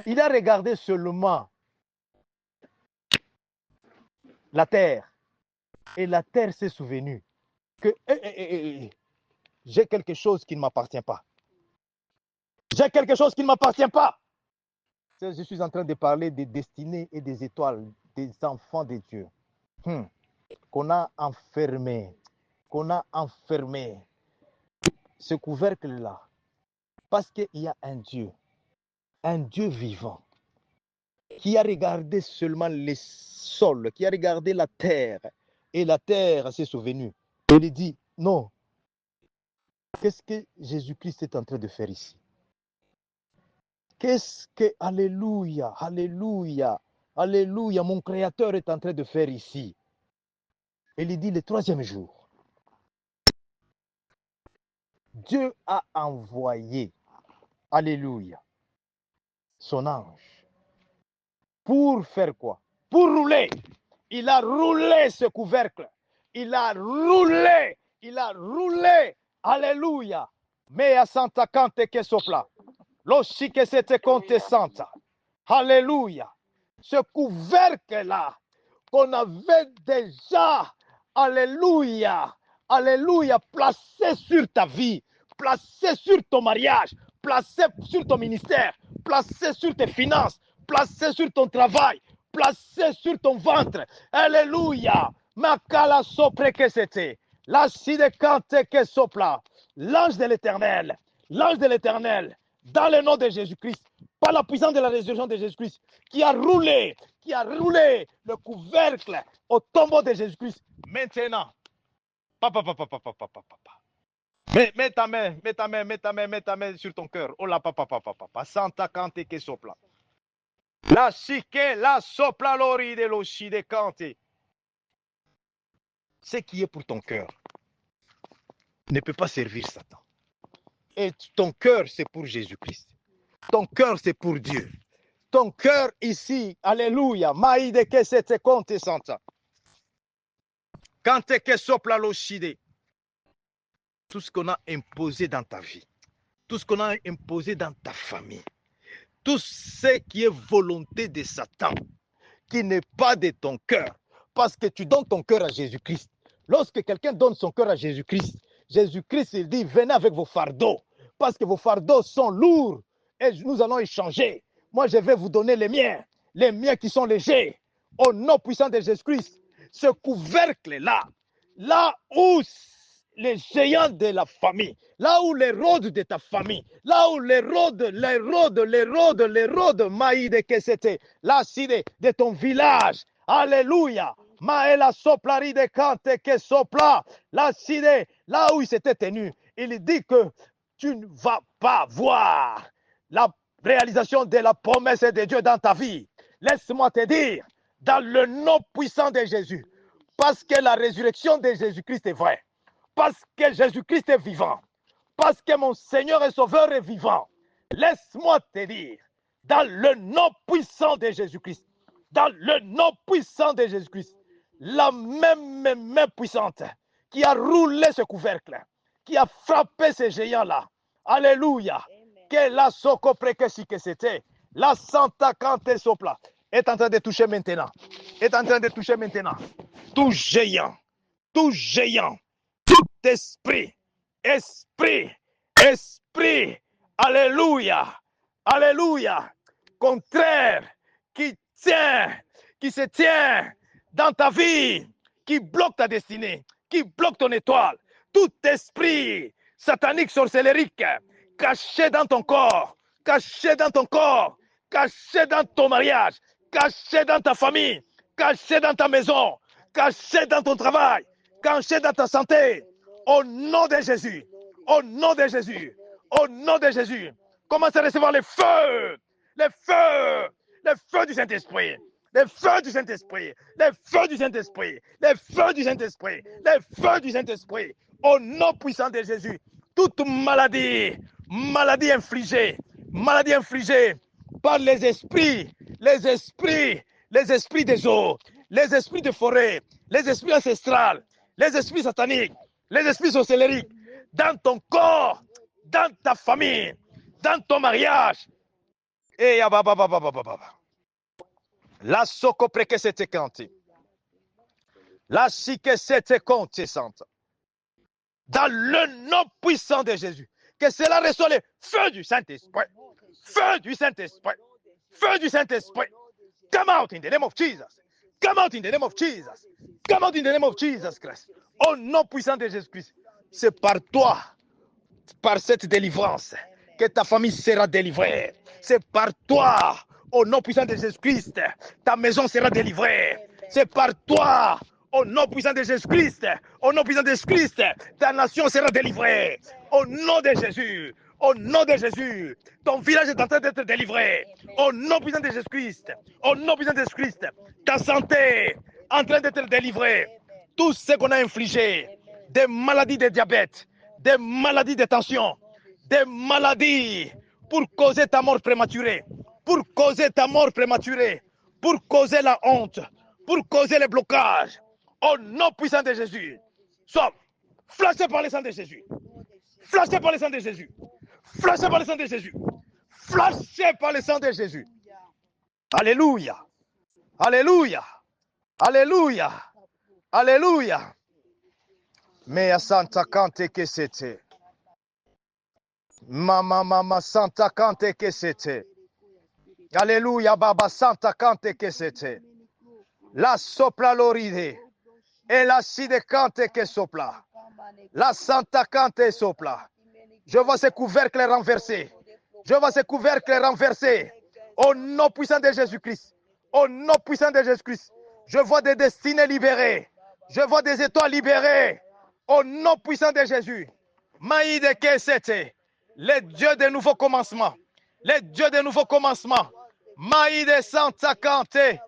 Il a regardé seulement la terre. Et la terre s'est souvenue que j'ai quelque chose qui ne m'appartient pas. J'ai quelque chose qui ne m'appartient pas. Je suis en train de parler des destinées et des étoiles des enfants de Dieu. Qu'on a enfermé. Ce couvercle-là. Parce qu'il y a un Dieu vivant, qui a regardé seulement les sols, qui a regardé la terre, et la terre s'est souvenue. Il dit, non, qu'est-ce que Jésus-Christ est en train de faire ici? Qu'est-ce que, alléluia, mon Créateur est en train de faire ici? Il dit, le troisième jour, Dieu a envoyé, alléluia, son ange. Pour faire quoi? Pour rouler. Il a roulé ce couvercle. Il a roulé. Alléluia. Mais à Santa Cante que sopla. Lorsque que c'était compte Santa. Alléluia. Ce couvercle-là qu'on avait déjà, alléluia, placé sur ta vie, placé sur ton mariage, placé sur ton ministère, placé sur tes finances, placé sur ton travail, placé sur ton ventre. Alléluia. Makala sopre que c'était. La side kante que sopla. L'ange de l'éternel, dans le nom de Jésus-Christ, par la puissance de la résurrection de Jésus-Christ, qui a roulé le couvercle au tombeau de Jésus-Christ. Maintenant, papa. Mets ta main sur ton cœur. Oh la papa. Santa cante que sopla. La chique, la sopla lori de l'oshi de cante. Ce qui est pour ton cœur ne peut pas servir Satan. Et ton cœur, c'est pour Jésus-Christ. Ton cœur, c'est pour Dieu. Ton cœur ici, alléluia, maïde que c'était compte santa. Quand tu que sopla l'oshide, tout ce qu'on a imposé dans ta vie, tout ce qu'on a imposé dans ta famille, tout ce qui est volonté de Satan, qui n'est pas de ton cœur, parce que tu donnes ton cœur à Jésus-Christ. Lorsque quelqu'un donne son cœur à Jésus-Christ, Jésus-Christ, il dit, venez avec vos fardeaux, parce que vos fardeaux sont lourds, et nous allons échanger. Moi, je vais vous donner les miens qui sont légers, au nom puissant de Jésus-Christ. Ce couvercle-là, là où les géants de la famille, là où les rôdes de ta famille, là où les rôdes, maïde que c'était, là, de ton village, alléluia, maëla soplari de cante que sopla, là, là où il s'était tenu, il dit que tu ne vas pas voir la réalisation de la promesse de Dieu dans ta vie. Laisse-moi te dire, dans le nom puissant de Jésus, parce que la résurrection de Jésus-Christ est vraie, parce que Jésus-Christ est vivant, parce que mon Seigneur et Sauveur est vivant, laisse-moi te dire, dans le nom puissant de Jésus-Christ, dans le nom puissant de Jésus-Christ, la même main puissante qui a roulé ce couvercle, qui a frappé ces géants-là, alléluia, que la soco précédente que c'était, la Santa Cante Sopla, est en train de toucher maintenant, tout géant, tout esprit, alléluia, contraire, qui se tient dans ta vie, qui bloque ta destinée, qui bloque ton étoile, tout esprit satanique, sorcellerique, caché dans ton corps, caché dans ton mariage, caché dans ta famille, caché dans ta maison, caché dans ton travail, caché dans ta santé, au nom de Jésus, commence à recevoir les feux du Saint-Esprit, les feux du Saint-Esprit, au nom puissant de Jésus, toute maladie infligée par les esprits des eaux, les esprits de forêt, les esprits ancestrales, les esprits sataniques, les esprits sorcelleriques, dans ton corps, dans ta famille, dans ton mariage. Et la soco preke c'était canté. La chique c'était compte sante. Dans le nom puissant de Jésus, que cela reçoit le feu du Saint-Esprit. Feu du Saint-Esprit. Come out in the name of Jesus. Come out in the name of Jesus Christ. Au nom puissant de Jésus-Christ. C'est par toi, par cette délivrance, que ta famille sera délivrée. C'est par toi, au nom puissant de Jésus-Christ, ta maison sera délivrée. C'est par toi, au nom puissant de Jésus-Christ, ta nation sera délivrée. Au nom de Jésus, ton village est en train d'être délivré. Au nom puissant de Jésus-Christ, ta santé est en train d'être délivrée. Tout ce qu'on a infligé, des maladies de diabète, des maladies de tension, des maladies pour causer ta mort prématurée, pour causer la honte, pour causer les blocages. Au nom puissant de Jésus, sois flashé par le sang de Jésus. Flashé par le sang de Jésus. Alléluia. Mais à Santa Cante que c'était. Mama Santa Kante que c'était. Alléluia, Baba Santa Kante que c'était. La sopla l'oride. Et la side Kante que sopla. La Santa Kante sopla. Je vois ces couvercles renversés. Je vois ces couvercles renversés. Au nom puissant de Jésus-Christ. Au nom puissant de Jésus-Christ. Je vois des destinées libérées. Je vois des étoiles libérées. Au nom puissant de Jésus. Maïde Kesete. Les dieux des nouveaux commencements. Les dieux des nouveaux commencements. Maïde Santa Kante.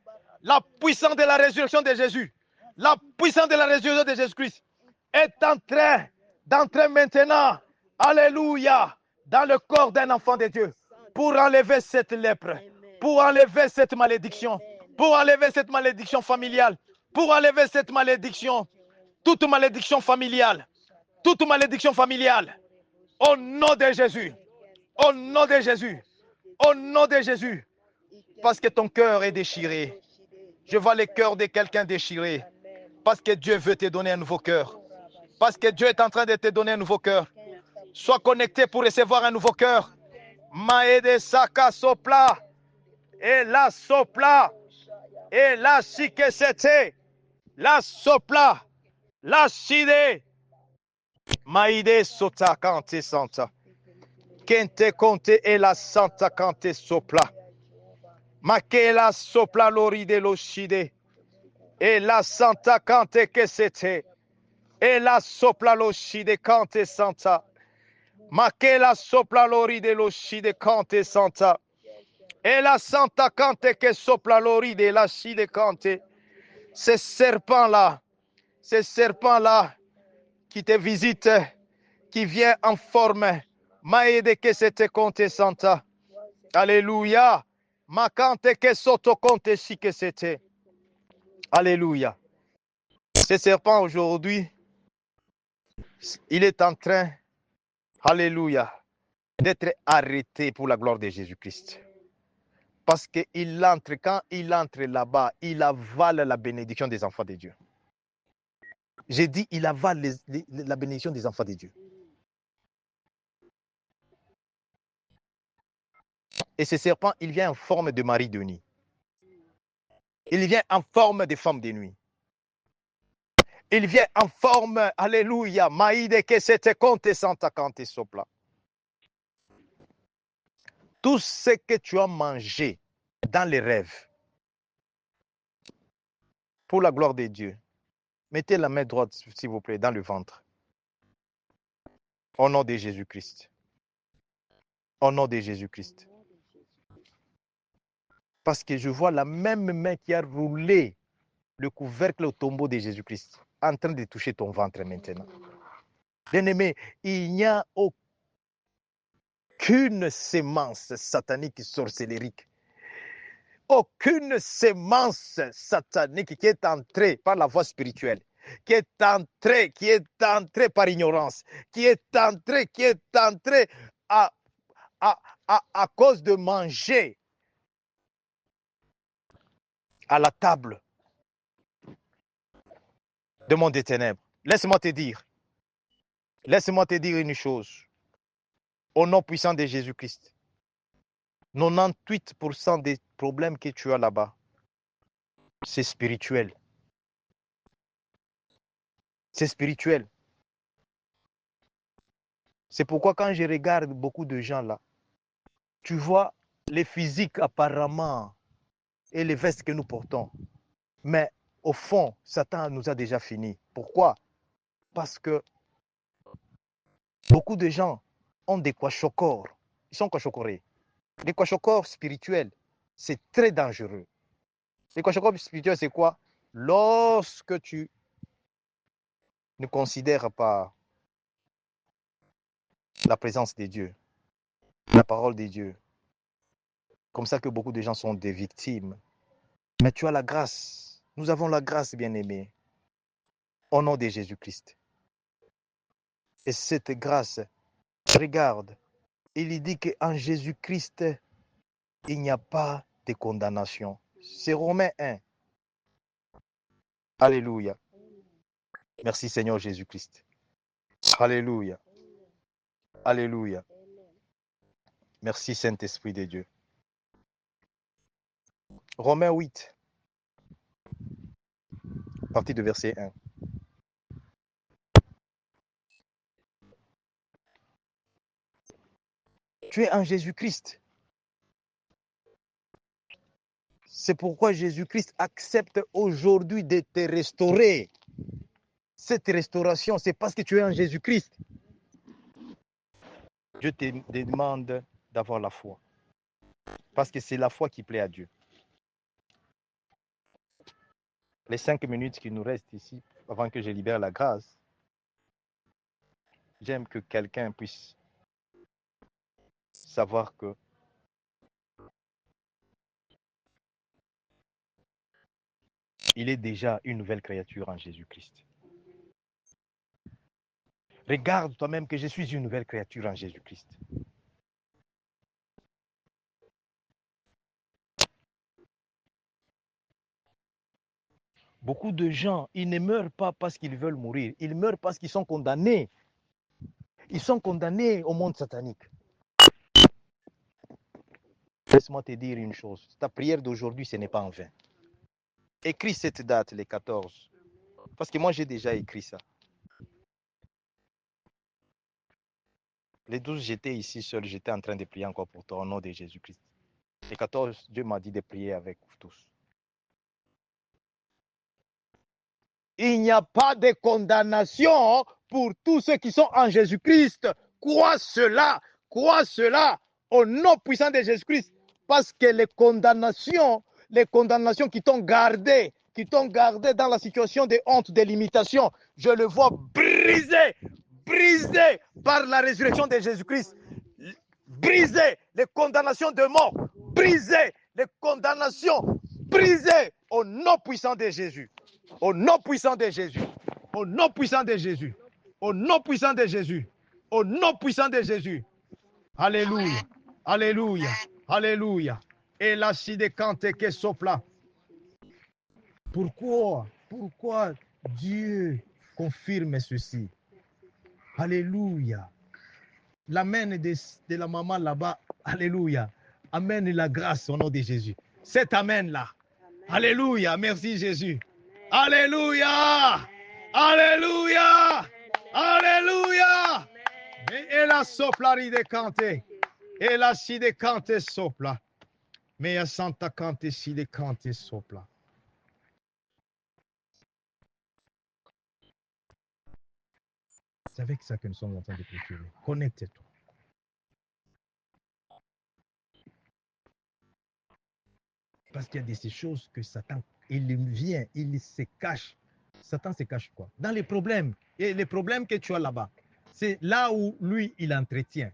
La puissance de la résurrection de Jésus. La puissance de la résurrection de Jésus-Christ est en train d'entrer maintenant. Alléluia. Dans le corps d'un enfant de Dieu. Pour enlever cette lèpre. Pour enlever cette malédiction. Pour enlever cette malédiction familiale. Pour enlever cette malédiction. Toute malédiction familiale. Toute malédiction familiale. Au nom de Jésus. Au nom de Jésus. Au nom de Jésus. Parce que ton cœur est déchiré. Je vois le cœur de quelqu'un déchiré. Parce que Dieu veut te donner un nouveau cœur. Parce que Dieu est en train de te donner un nouveau cœur. Sois connecté pour recevoir un nouveau cœur. Maede Saka Sopla. Et la Sopla. Et la Sikesete. La Sopla. La Side. Maide Sota Kante Santa. Kente Conte et la Santa Kante Sopla. Makela Sopla Loride Loshide. Et la Santa Kante Kesete. Et la Sopla Loshide Kante Santa. Makela Sopla Loride Loshide Kante Santa. Et la Santa Kante que Sopla Loride la Shide Kante. Ces serpents-là qui te visitent, qui viennent en forme. Maede que c'était Conte Santa. Alléluia. Makante que soto Conte si que c'était. Alléluia. Ce serpent aujourd'hui, il est en train, alléluia, d'être arrêté pour la gloire de Jésus-Christ. Parce qu'il entre, quand il entre là-bas, il avale la bénédiction des enfants de Dieu. J'ai dit, il avale la bénédiction des enfants de Dieu. Et ce serpent, il vient en forme de mari de nuit. Il vient en forme de femme de nuit. Il vient en forme, alléluia, maïde que c'était compte santa cante sopla. Tout ce que tu as mangé dans les rêves, pour la gloire de Dieu, mettez la main droite, s'il vous plaît, dans le ventre. Au nom de Jésus-Christ. Au nom de Jésus-Christ. Parce que je vois la même main qui a roulé le couvercle au tombeau de Jésus-Christ en train de toucher ton ventre maintenant. Bien-aimé, il n'y a aucune sémence satanique sorcellérique. Aucune sémence satanique qui est entrée par la voie spirituelle, qui est entrée par ignorance, qui est entrée à cause de manger à la table de monde des ténèbres. Laisse-moi te dire une chose. Au nom puissant de Jésus-Christ, 98% des problèmes que tu as là-bas, c'est spirituel. C'est spirituel. C'est pourquoi quand je regarde beaucoup de gens là, tu vois les physiques apparemment et les vestes que nous portons. Mais au fond, Satan nous a déjà fini. Pourquoi? Parce que beaucoup de gens ont des kwashokors. Ils sont kwashokorés. Les kwashokors spirituels, c'est très dangereux. Les kwashokors spirituels, c'est quoi? Lorsque tu ne considères pas la présence de Dieu, la parole de Dieu. Comme ça que beaucoup de gens sont des victimes. Mais tu as la grâce. Nous avons la grâce, bien-aimés, au nom de Jésus-Christ. Et cette grâce, regarde, il dit qu'en Jésus-Christ, il n'y a pas de condamnation. C'est Romains 1. Alléluia. Merci Seigneur Jésus-Christ. Alléluia. Alléluia. Merci Saint-Esprit de Dieu. Romains 8, partie de verset 1. Tu es en Jésus-Christ. C'est pourquoi Jésus-Christ accepte aujourd'hui de te restaurer. Cette restauration, c'est parce que tu es en Jésus-Christ. Dieu te demande d'avoir la foi. Parce que c'est la foi qui plaît à Dieu. Les 5 minutes qui nous restent ici, avant que je libère la grâce, j'aime que quelqu'un puisse savoir que il est déjà une nouvelle créature en Jésus-Christ. Regarde toi-même que je suis une nouvelle créature en Jésus-Christ. Beaucoup de gens, ils ne meurent pas parce qu'ils veulent mourir. Ils meurent parce qu'ils sont condamnés. Ils sont condamnés au monde satanique. Laisse-moi te dire une chose. Ta prière d'aujourd'hui, ce n'est pas en vain. Écris cette date, les 14. Parce que moi, j'ai déjà écrit ça. Les 12, j'étais ici seul. J'étais en train de prier encore pour toi au nom de Jésus-Christ. Les 14, Dieu m'a dit de prier avec vous tous. Il n'y a pas de condamnation pour tous ceux qui sont en Jésus-Christ. Crois cela au nom puissant de Jésus-Christ. Parce que les condamnations qui t'ont gardé dans la situation de honte, de limitation, je le vois brisé par la résurrection de Jésus-Christ. Briser les condamnations de mort, briser les condamnations, briser au nom puissant de Jésus. Au nom puissant de Jésus. Au nom puissant de Jésus. Au nom puissant de Jésus. Au nom puissant de Jésus. Alléluia. Alléluia. Alléluia. Et la sidécante que sopla. Pourquoi Dieu confirme ceci? Alléluia. L'amène de la maman là-bas. Alléluia. Amène la grâce au nom de Jésus. Cet amène-là. Alléluia. Merci Jésus. Alléluia. Alléluia. Alléluia. Et la sopla ride cante. Et la side cante sopla. Mais ya santa cante side cante sopla. C'est avec ça que nous sommes en train de clôturer. Connecte-toi. Parce qu'il y a de ces choses que Satan, il vient, il se cache. Satan se cache quoi? Dans les problèmes. Et les problèmes que tu as là-bas, c'est là où lui, il entretient.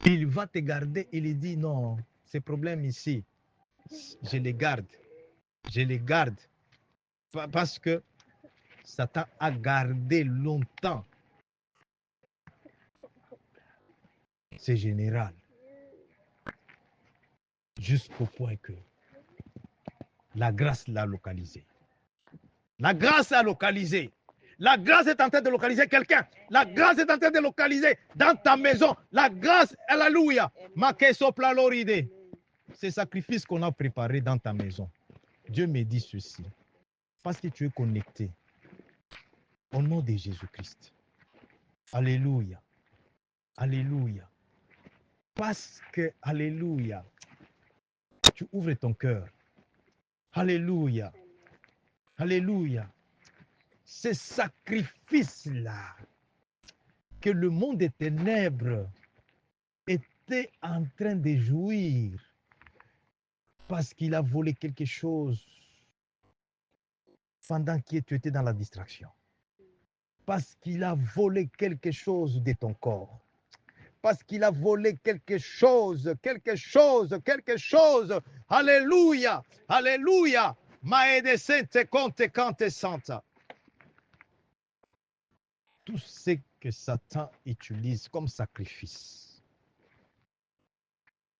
Il va te garder, il dit non, ces problèmes ici, je les garde. Je les garde. Parce que Satan a gardé longtemps ses généraux. Jusqu'au point que la grâce l'a localisé. La grâce a localisé. La grâce est en train de localiser quelqu'un. La grâce est en train de localiser dans ta maison. La grâce, alléluia. Ces sacrifices qu'on a préparés dans ta maison. Dieu me dit ceci. Parce que tu es connecté. Au nom de Jésus-Christ. Alléluia. Alléluia. Parce que, alléluia, tu ouvres ton cœur. Alléluia. Alléluia. Ces sacrifices-là que le monde des ténèbres était en train de jouir parce qu'il a volé quelque chose pendant que tu étais dans la distraction. Parce qu'il a volé quelque chose de ton corps. Parce qu'il a volé quelque chose. Alléluia, alléluia. Maedesente conte cante santa. Tout ce que Satan utilise comme sacrifice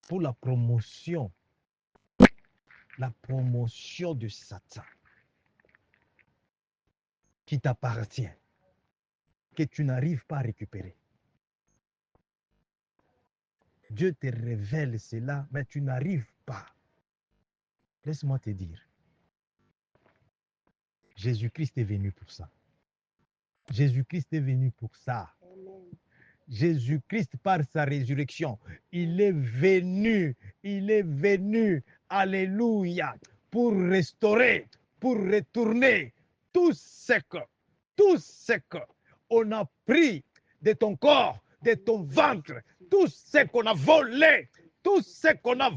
pour la promotion de Satan qui t'appartient, que tu n'arrives pas à récupérer. Dieu te révèle cela, mais tu n'arrives pas. Laisse-moi te dire, Jésus-Christ est venu pour ça. Jésus-Christ est venu pour ça. Jésus-Christ, par sa résurrection, il est venu, alléluia, pour restaurer, pour retourner tout ce que on a pris de ton corps, de ton ventre, tout ce qu'on a volé, tout ce qu'on a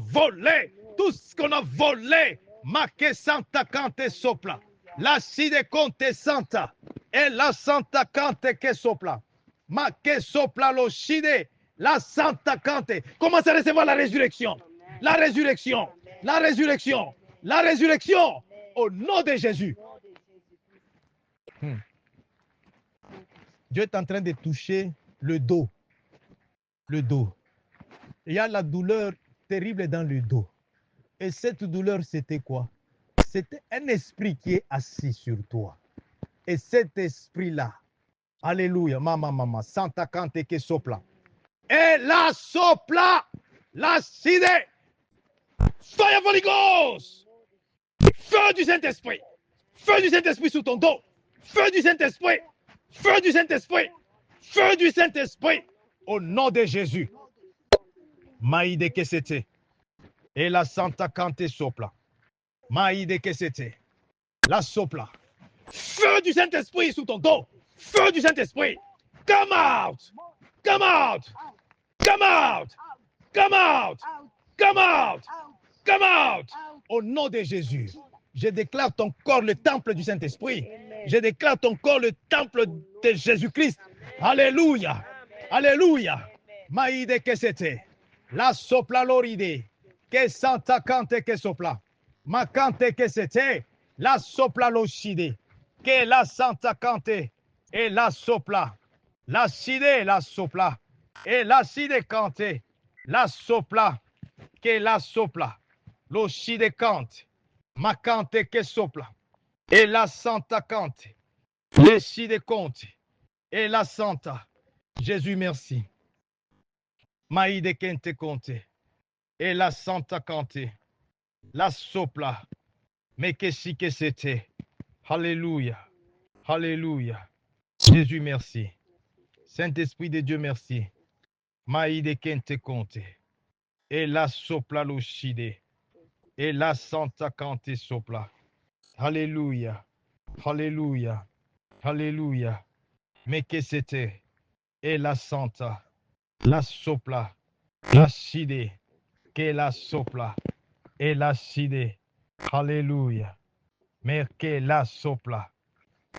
volé, ma que santa cante sopla, la side conte santa, et la santa cante que sopla. Ma que sopla lo shide, la santa cante. Commence à recevoir la résurrection. La résurrection. La résurrection. La résurrection. Au nom de Jésus. Dieu est en train de toucher le dos. Le dos. Il y a la douleur terrible dans le dos. Et cette douleur, c'était quoi? C'était un esprit qui est assis sur toi. Et cet esprit-là, alléluia, mama, santa cante que sopla. Et la sopla, la side, fire Holy Ghost, feu du Saint-Esprit sur ton dos, feu du Saint-Esprit, feu du Saint-Esprit, feu du Saint-Esprit, au nom de Jésus. Maïde que c'était, et la santa cante sopla, maïde que c'était, la sopla, feu du Saint-Esprit sur ton dos, feu du Saint-Esprit, come out, come out, come out, come out, come out, come out, au nom de Jésus. Je déclare ton corps le temple du Saint-Esprit. Je déclare ton corps le temple de Jésus-Christ. Alléluia. Alléluia. Maïde que c'était. La sopla loride. Que santa cante que sopla. Ma cante que c'était. La sopla lochide. Que la santa cante. Et la sopla. La side la sopla. Et la side cante. La sopla. Que la sopla. Lochide cante. Ma cante que sopla. Et la santa cante. Les side conte. Et la santa. Jésus, merci. Maïde kente conte. Et la santa cante. La sopla. Mais que si que c'était. Alléluia. Alléluia. Jésus, merci. Saint-Esprit de Dieu, merci. Maïde kente conte. Et la sopla lochide. Et la santa cante sopla. Alléluia. Alléluia. Alléluia. Mais que c'était. Et la santa. La sopla. La side. Que la sopla. Et la side. Alléluia. Mais que la sopla.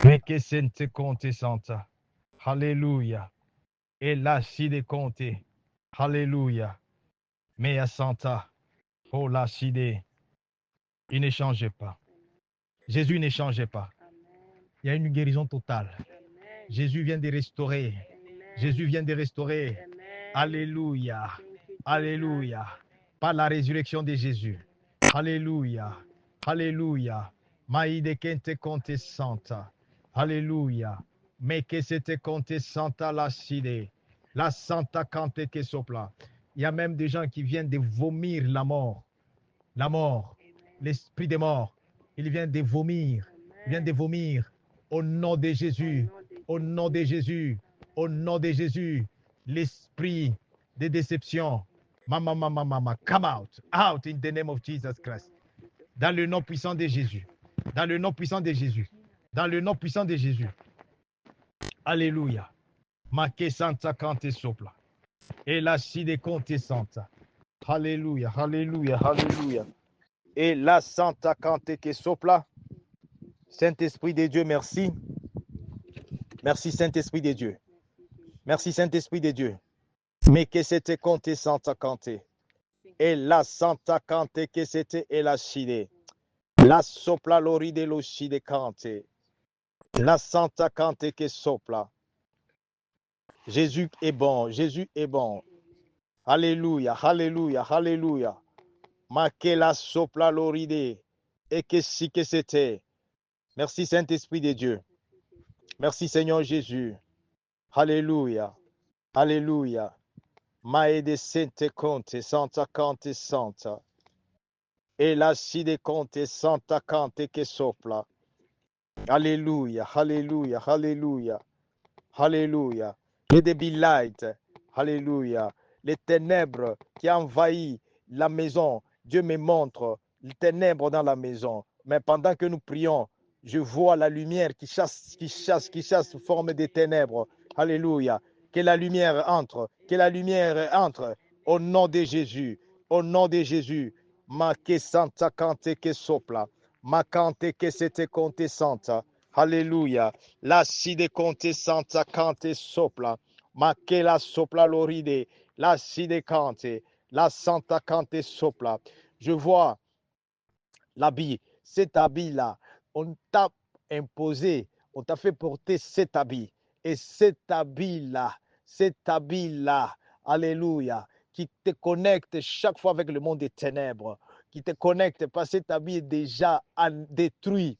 Mais que sente conte santa. Alléluia. Et la side conte. Alléluia. Mais à santa. Oh la side. Il ne changeait pas. Jésus ne changeait pas. Il y a une guérison totale. Jésus vient de restaurer. Jésus vient de restaurer. Alléluia. Alléluia. Par la résurrection de Jésus. Alléluia. Alléluia. Maïde kente conte santa. Alléluia. Mais que c'était conte santa la side. La santa cante que sopla. Il y a même des gens qui viennent de vomir la mort. La mort. L'esprit des morts. Il vient de vomir. Il vient de vomir. Au nom de Jésus. Au nom de Jésus. Au nom de Jésus. L'esprit de déception. Mama, come out. Out in the name of Jesus Christ. Dans le nom puissant de Jésus. Dans le nom puissant de Jésus. Dans le nom puissant de Jésus. Alléluia. Make santa cante sopla. Et la side conte santa. Alléluia. Alléluia. Alléluia. Et la santa cante que sopla. Saint-Esprit de Dieu, merci. Merci Saint-Esprit de Dieu. Merci Saint-Esprit de Dieu. Mais que c'était conte santa cante. Et la santa cante que c'était et la side. La sopla loride lo side cante. La santa cante que sopla. Jésus est bon. Jésus est bon. Alléluia. Alléluia. Alléluia. Ma que la sopla loride. Et que si que c'était. Merci Saint-Esprit de Dieu. Merci Seigneur Jésus. Alléluia. Alléluia. Maede sente conte, santa cante santa. E la side conte, santa cante che sopla. Alléluia, alléluia, alléluia, alléluia. Let there be light. Alléluia. Les ténèbres qui envahissent la maison, Dieu me montre les ténèbres dans la maison. Mais pendant que nous prions, je vois la lumière qui chasse forme des ténèbres. Alléluia. Que la lumière entre, que la lumière entre au nom de Jésus. Au nom de Jésus. Ma que santa cante que sopla. Ma cante que c'était conte santa. Alléluia. La side conte santa cante sopla. Ma que la sopla loride. La side cante. La santa cante sopla. Je vois l'habit, cet habit-là, on t'a imposé, on t'a fait porter cet habit. Et cet habit-là, alléluia, qui te connecte chaque fois avec le monde des ténèbres, qui te connecte, parce que cet habit est déjà détruit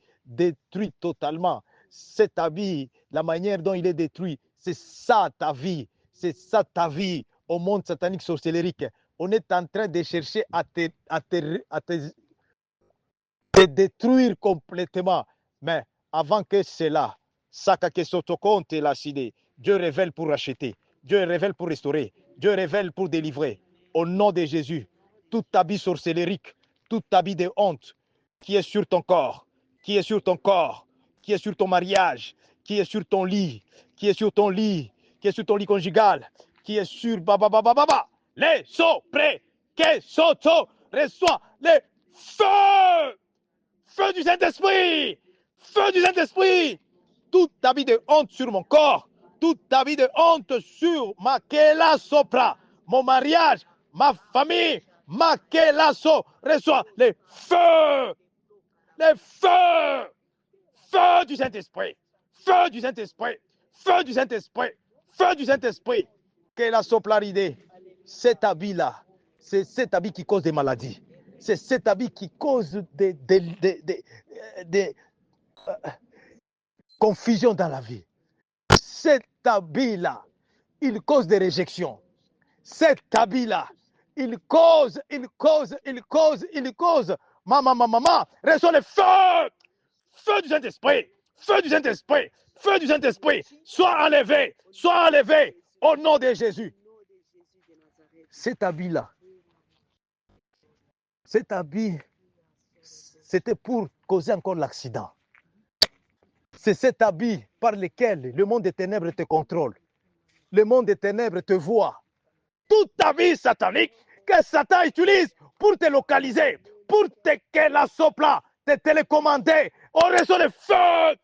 totalement. Cet habit, la manière dont il est détruit, c'est ça ta vie, au monde satanique sorcellérique. On est en train de chercher à te détruire complètement. Mais avant que cela, Dieu révèle pour racheter, Dieu révèle pour restaurer, Dieu révèle pour délivrer. Au nom de Jésus, tout habit sorcellérique, tout habit de honte qui est sur ton corps, qui est sur ton corps, qui est sur ton mariage, qui est sur ton lit, qui est sur ton lit, qui est sur ton lit conjugal, qui est sur les soprés, que soto, reçoit les feux. Feu du Saint-Esprit! Feu du Saint-Esprit! Tout habit de honte sur mon corps, tout habit de honte sur ma Kela Sopra, mon mariage, ma famille, ma Kela So, reçoit les feux! Les feux! Feu du Saint-Esprit! Feu du Saint-Esprit! Feu du Saint-Esprit! Feu du Saint-Esprit! Kela Soplaride, cet habit-là, c'est cet habit qui cause des maladies. C'est cet habit qui cause des confusions dans la vie. Cet habit-là, il cause des réjections. Cet habit-là, il cause. Maman, reçois le feu! Feu du Saint-Esprit! Feu du Saint-Esprit! Feu du Saint-Esprit! Sois enlevé au nom de Jésus. Cet habit-là, c'était pour causer encore l'accident. C'est cet habit par lequel le monde des ténèbres te contrôle. Le monde des ténèbres te voit. Toute ta vie satanique que Satan utilise pour te localiser, pour que la sopla, te télécommander. On reçoit le feu,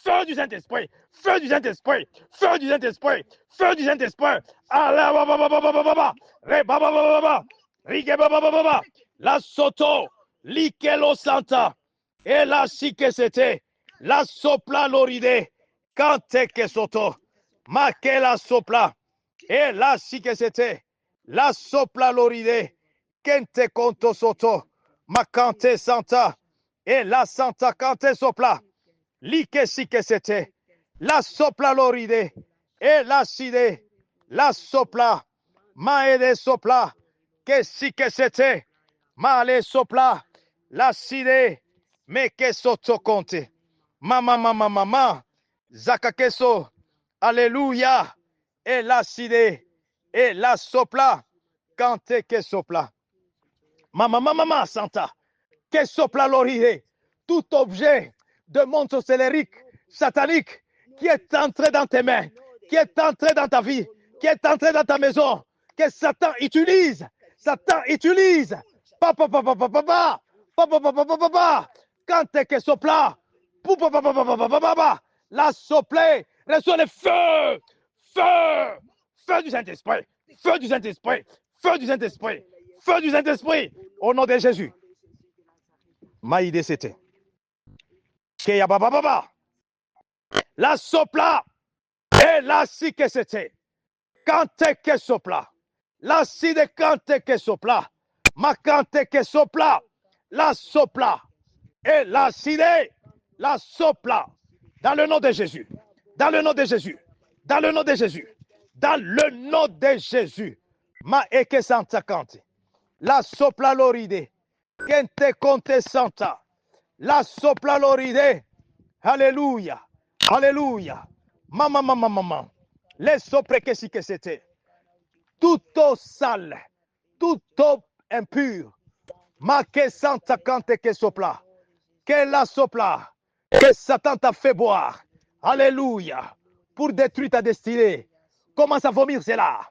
feu du Saint-Esprit, feu du Saint-Esprit, feu du Saint-Esprit, feu du Saint-Esprit. La soto, likelo santa, et la si que c'était, la sopla loride, kante que soto, ma que la sopla, et la si que c'était, la sopla loride, kente conto soto, ma kante santa, et la santa kante sopla, like si que c'était, la sopla loride, et la side, la sopla, ma ede sopla, que si que c'était, ma le sopla, la side, me que soto conte, mama, zaka keso, alléluia, et la side, et la sopla, cante que sopla. Mama, santa, que sopla l'orire. Tout objet de monde sorcellérique, satanique, qui est entré dans tes mains, qui est entré dans ta vie, qui est entré dans ta maison, que Satan utilise. Cante que sopla. La soplée, reçoit le feu. Feu du Saint-Esprit. Feu du Saint-Esprit. Feu du Saint-Esprit. Feu du Saint-Esprit. Au nom de Jésus. Maïdé c'était. La sopla. Et la si que c'était. Cante que sopla. La si de cante que sopla. Ma cante que sopla. La sopla. Et la si de la sopla. Dans le nom de Jésus. Dans le nom de Jésus. Dans le nom de Jésus. Dans le nom de Jésus. Ma eke santa kante. La sopla loride. Kente konte santa. La sopla loride. Alléluia. Alléluia. Maman. Les sopre que si que c'était. Tout eau sale. Tout eau impure. Ma que santa kante que sopla. Que la sopla. Que Satan t'a fait boire. Alléluia. Pour détruire ta destinée. Commence à vomir cela.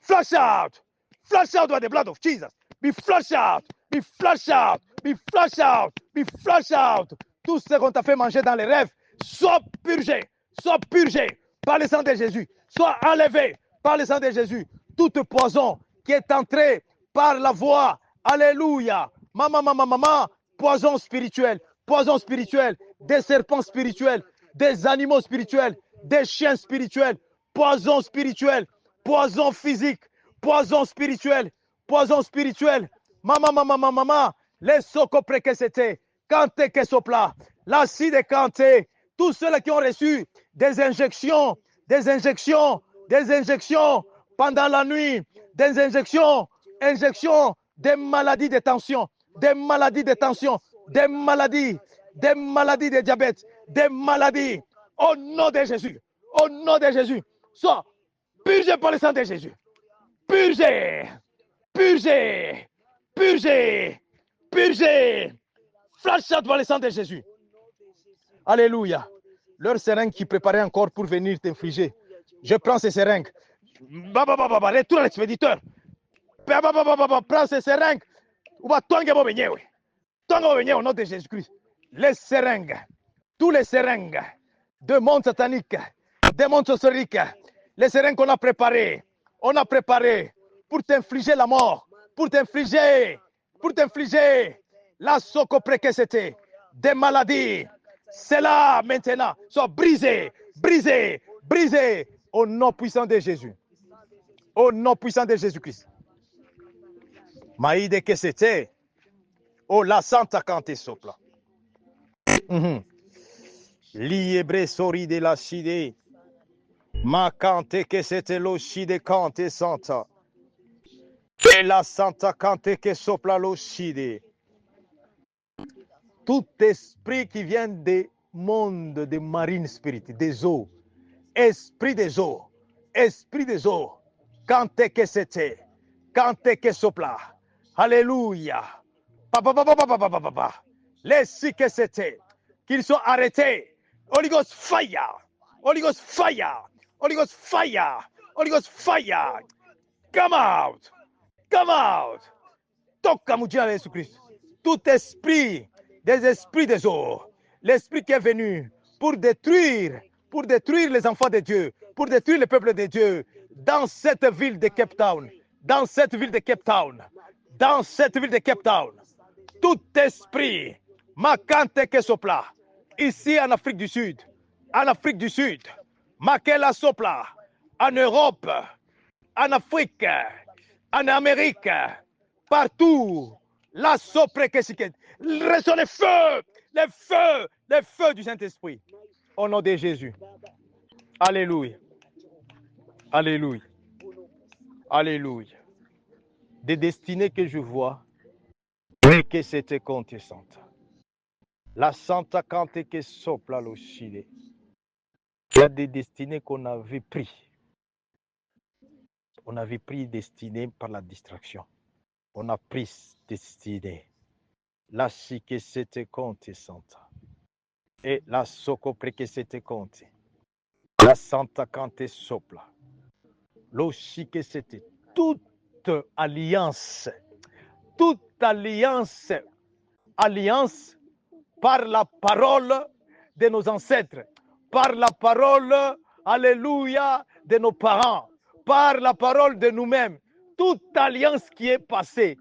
Flush out. Flush out by the blood of Jesus. Be flush out. Be flush out. Be flush out. Be flush out. Tout ce qu'on t'a fait manger dans les rêves, soit purgé. Soit purgé par le sang de Jésus. Soit enlevé par le sang de Jésus. Toute poison qui est entrée par la voix. Alléluia. Maman. Poison spirituel. Poison spirituel. Des serpents spirituels. Des animaux spirituels. Des chiens spirituels. Poison spirituel. Poison physique, poison spirituel, poison spirituel. Maman, les socos préquessétés, canté que sopla, l'acide canté, tous ceux qui ont reçu des injections pendant la nuit, des injections, des maladies de tension, des maladies de diabète, des maladies, au nom de Jésus, soit purgé par le sang de Jésus. Purgé. Flash out par le sang de Jésus. Alléluia. Leur seringue qui préparait encore pour venir t'infliger. Je prends ces seringues. Retourne à l'expéditeur. Prends ces seringues. Au nom de Jésus-Christ. Les seringues. Tous les seringues. De monde satanique. Des mondes sorceleriques. Les seringues qu'on a préparées. On a préparé pour t'infliger la mort. Pour t'infliger la socopréquessété. Des maladies. C'est là maintenant. Soit brisé. Au nom puissant de Jésus. Au nom puissant de Jésus-Christ. Maïde que c'était. Oh la santa cante sopla. Liebre sori de la chide. Ma cante que c'était lo chide cante santa. Et la santa cante que sopla lo chide. Tout esprit qui vient des mondes des marines spirites, des eaux, esprit des eaux, cante que c'était, cante que sopla, alléluia, les si que c'était, qu'ils sont arrêtés, Holy Ghost fire, Holy Ghost fire, Holy Ghost fire, Holy Ghost fire, come out, toca mon Dieu à Jésus-Christ, tout esprit, des esprits des eaux, l'esprit qui est venu pour détruire les enfants de Dieu, pour détruire le peuple de Dieu, dans cette ville de Cape Town, tout esprit, Makante Kesopla, ici en Afrique du Sud, Makela Sopla, en Europe, en Afrique, en Amérique, partout, la Soprekesiket, ressort les feux du Saint-Esprit, au nom de Jésus. Alléluia. Des destinées que je vois, et que c'était compte santa. La Santa Cante que sopla lo chile. Il y a des destinées qu'on avait pris. On avait pris destinées par la distraction. On a pris destinées. La si que c'était compte santa. Et la soco que c'était compte. La Santa Cante sopla. Lo si que c'était toute alliance par la parole de nos ancêtres, par la parole, alléluia, de nos parents, par la parole de nous-mêmes, toute alliance qui est passée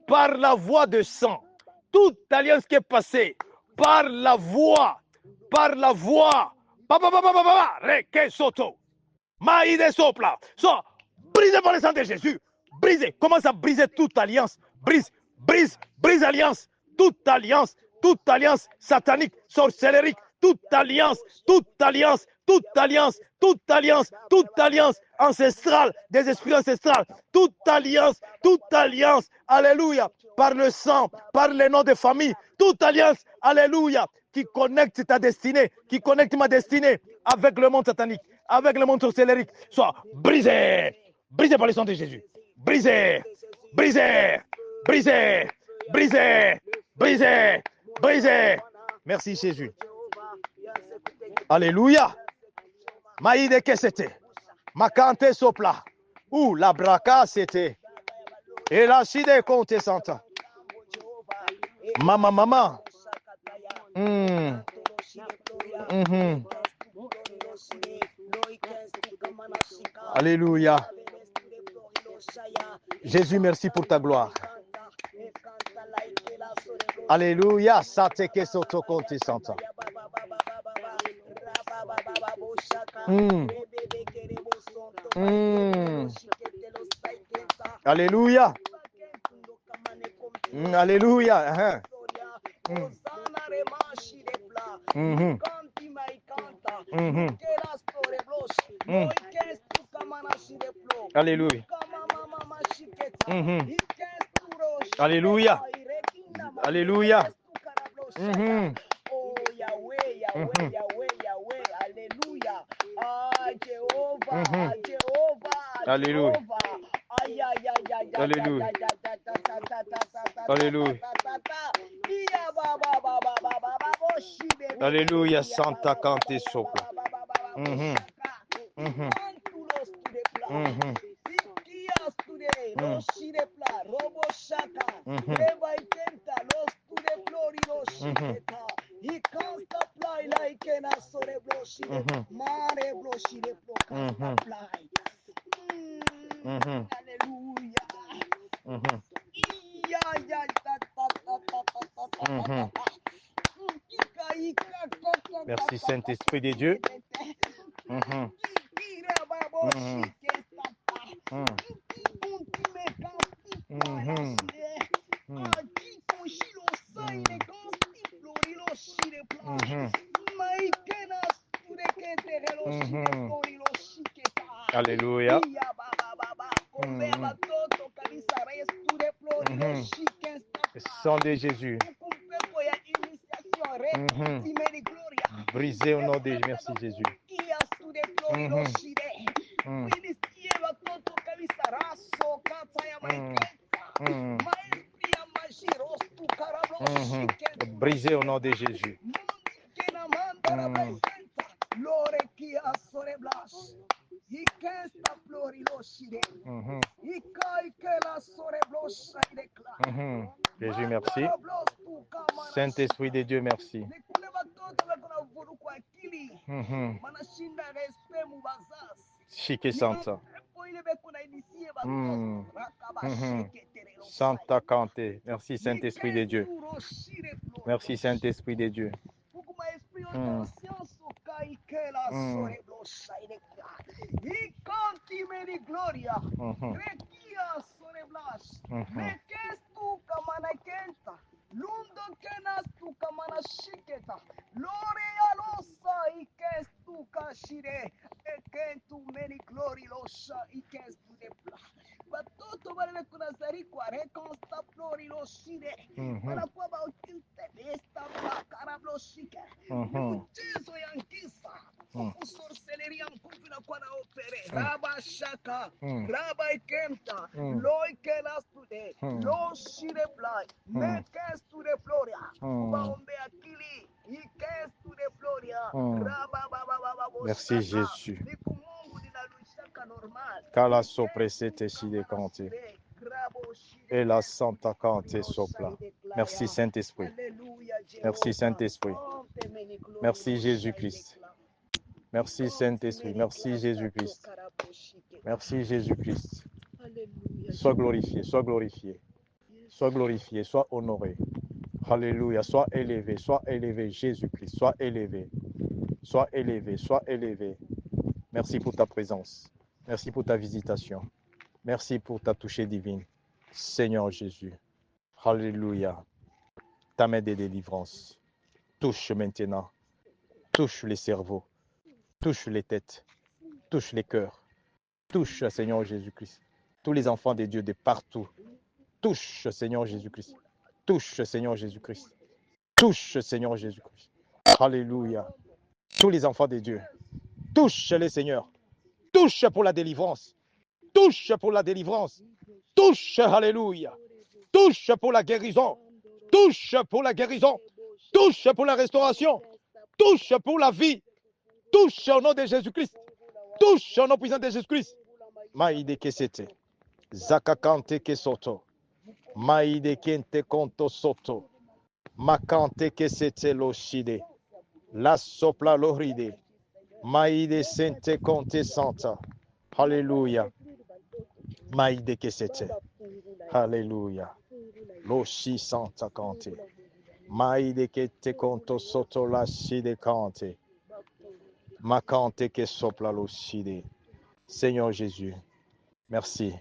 par la voie de sang, toute alliance qui est passée par la voie, Reke Soto, Maïde Sopla, soit brisé par le sang de Jésus, brisé, commence à briser toute alliance, brise alliance, toute alliance satanique, sorcellerique, toute alliance, toute alliance, toute alliance, toute alliance, toute alliance ancestrale, des esprits ancestrales, toute alliance, alléluia, par le sang, par les noms de famille, toute alliance, alléluia, qui connecte ta destinée, qui connecte ma destinée avec le monde satanique, avec le monde sorcellérique, soit brisé, brisé par le sang de Jésus, brisé, brisé, brisé, brisé, brisé, brisé. Merci Jésus. Alléluia. Maïde que c'était. Makante sopla. Ou la braca c'était. Et la chide compte santa. Mama. Alléluia. Jésus, merci pour ta gloire. Alléluia. Sateke soto compte santa. Alléluia. Alléluia. Alléluia. Alléluia. Alléluia.
Oh Yahweh, Yahweh, Yahweh, Yahweh, Alléluia. Ah Jéhovah, Jéhovah,
Alléluia.
Jéhovah. Aïe, aïe, aïe, aïe,
Alléluia. Alléluia. Alléluia, Santa Cante sopla. Merci Saint-Esprit de Dieu. Alléluia. Le sang de Jésus. Brisé au nom de Jésus. Merci Jésus. Brisé au nom de Jésus. Jésus, merci. Saint-Esprit de Dieu, merci. Chique Santa. Santa Cante. Merci Saint-Esprit de Dieu. Merci Saint-Esprit de Dieu. Merci Jésus. Kala sopresete shide kante. Et la Santa Cante sopla. Merci Saint-Esprit. Merci Saint-Esprit. Merci Jésus-Christ. Merci Saint-Esprit. Merci Jésus-Christ. Merci Jésus-Christ. Sois glorifié, sois glorifié. Sois glorifié, sois honoré. Alléluia. Sois élevé Jésus-Christ. Sois élevé. Sois élevé, sois élevé. Merci pour ta présence. Merci pour ta visitation. Merci pour ta touchée divine. Seigneur Jésus. Alléluia. Ta main de délivrance. Touche maintenant. touche les cerveaux, touche les têtes, touche les cœurs, touche, Seigneur Jésus-Christ, tous les enfants de Dieu de partout. Touche, Seigneur Jésus-Christ. Touche, Seigneur Jésus-Christ. Touche, Seigneur Jésus-Christ. Alléluia. Tous les enfants de Dieu. Touche les Seigneurs. Touche pour la délivrance. Touche pour la délivrance. Touche, alléluia. Touche pour la guérison. Touche pour la guérison. Touche pour la restauration. Touche pour la vie. Touche au nom de Jésus-Christ. Touche au nom puissant de Jésus-Christ. Maïde Kesete. Zakakante Kesoto. Maïde Kente Konto Soto. Makante Kesete Loshide. La Sopla Loride. Maïde Sente Konte Santa. Alléluia. Maïde Kesete. Alléluia. Loshi Santa Kante. Maïde Kete Konto Soto La Shide Kante. Makante Kesopla Loshide. Seigneur Jésus, merci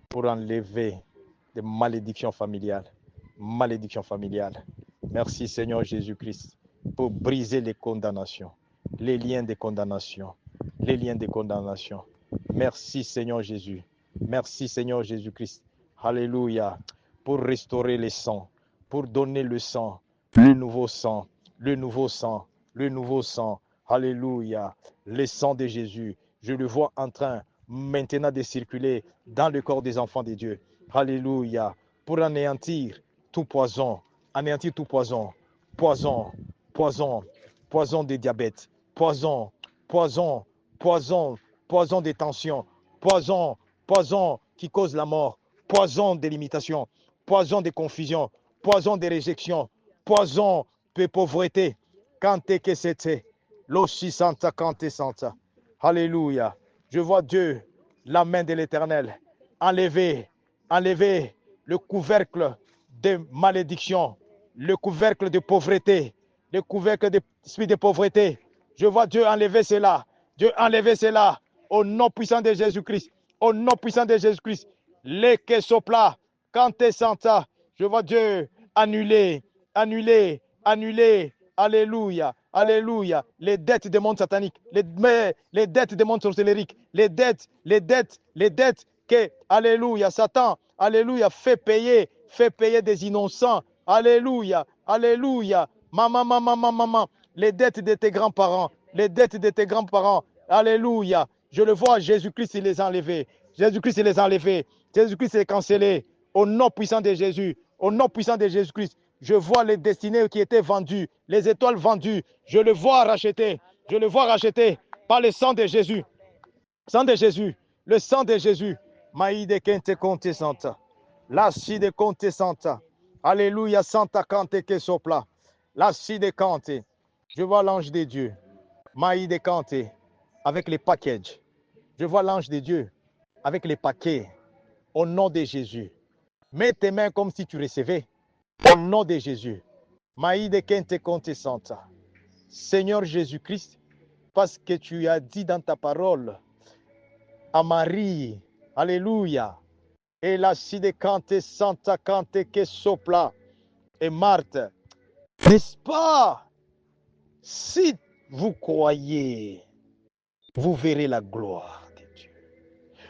pour enlever des malédictions familiales. Malédictions familiales. Merci Seigneur Jésus-Christ pour briser les condamnations, les liens de condamnation, les liens de condamnation. Merci Seigneur Jésus. Merci Seigneur Jésus-Christ. Alléluia. Pour restaurer les sangs, pour donner le sang, le nouveau sang, le nouveau sang, le nouveau sang. Alléluia. Le sang de Jésus. Je le vois en train maintenant de circuler dans le corps des enfants de Dieu. Alléluia. Pour anéantir tout poison. Anéantir tout poison. Poison. Poison. Poison de diabète. Poison. Poison. Poison. Poison des tensions. Poison. Poison qui cause la mort. Poison des limitations. Poison de confusion. Poison de réjection. Poison de pauvreté. Kante que c'était. Loshi Santa Kante Santa. Alléluia. Je vois Dieu, la main de l'Éternel, enlever le couvercle de malédiction, le couvercle de pauvreté, le couvercle d'esprit de pauvreté. Je vois Dieu enlever cela. Dieu enlever cela au nom puissant de Jésus-Christ. Au nom puissant de Jésus-Christ. Les Kesopla, Kante Santa. Je vois Dieu annuler. Alléluia. Alléluia. Les dettes des mondes sataniques, les dettes des mondes sorcellériques, les dettes que, alléluia, Satan, alléluia, fait payer des innocents. Alléluia. Maman. Les dettes de tes grands-parents, Alléluia. Je le vois, Jésus-Christ, il les a enlevés. Jésus-Christ, il les a enlevés. Jésus-Christ, il est cancellé. Au nom puissant de Jésus, au nom puissant de Jésus-Christ. Je vois les destinées qui étaient vendues, les étoiles vendues. Je le vois racheté par le sang de Jésus. Sang de Jésus, le sang de Jésus. Maïde Kente Conte Santa. La Side Conte Santa. Alléluia, Santa Kante Kesopla. La Side Kante. Je vois l'ange de Dieu. Maïde Kante. Avec les packages. Je vois l'ange de Dieu. Avec les paquets. Au nom de Jésus. Mets tes mains comme si tu recevais. Au nom de Jésus. Maïde Kente Conte Santa. Seigneur Jésus-Christ, parce que tu as dit dans ta parole à Marie, alléluia, et la Side Kante Santa Kante Kesopla et Marthe, n'est-ce pas? Si vous croyez, vous verrez la gloire de Dieu.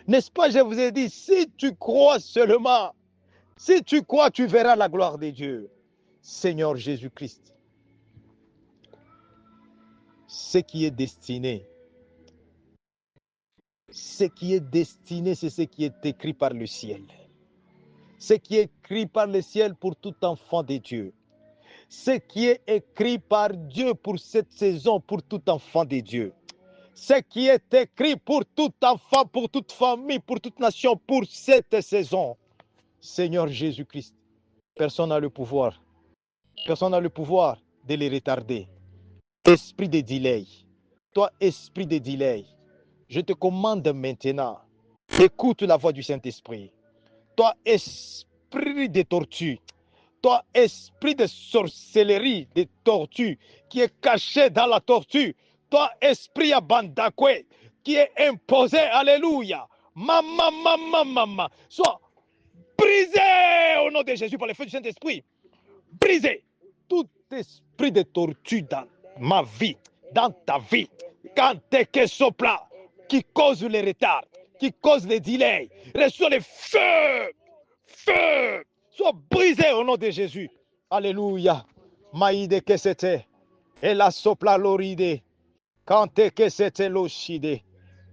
N'est-ce pas, je vous ai dit, si tu crois seulement, si tu crois, tu verras la gloire de Dieu. Seigneur Jésus-Christ, ce qui est destiné, c'est ce qui est écrit par le ciel. Ce qui est écrit par le ciel pour tout enfant de Dieu. Ce qui est écrit par Dieu pour cette saison, pour tout enfant de Dieu. Ce qui est écrit pour tout enfant, pour toute famille, pour toute nation, pour cette saison. Seigneur Jésus-Christ, personne n'a le pouvoir. Personne n'a le pouvoir de les retarder. Esprit de delay. Toi, esprit de delay, je te commande maintenant, écoute la voix du Saint-Esprit. Toi, esprit de tortue, toi, esprit de sorcellerie, de tortue, qui est caché dans la tortue, toi, esprit abandakwe, qui est imposé, alléluia, maman, sois brisé au nom de Jésus par le feu du Saint-Esprit. Brisé tout esprit de tortue dans ma vie, dans ta vie. Quand t'es que sopla, qui cause les retards, qui cause les delays, reçois le feu, feu, sois brisé au nom de Jésus. Alléluia. Maïde que c'était, et la sopla l'oride, quand t'es que c'était l'oshide,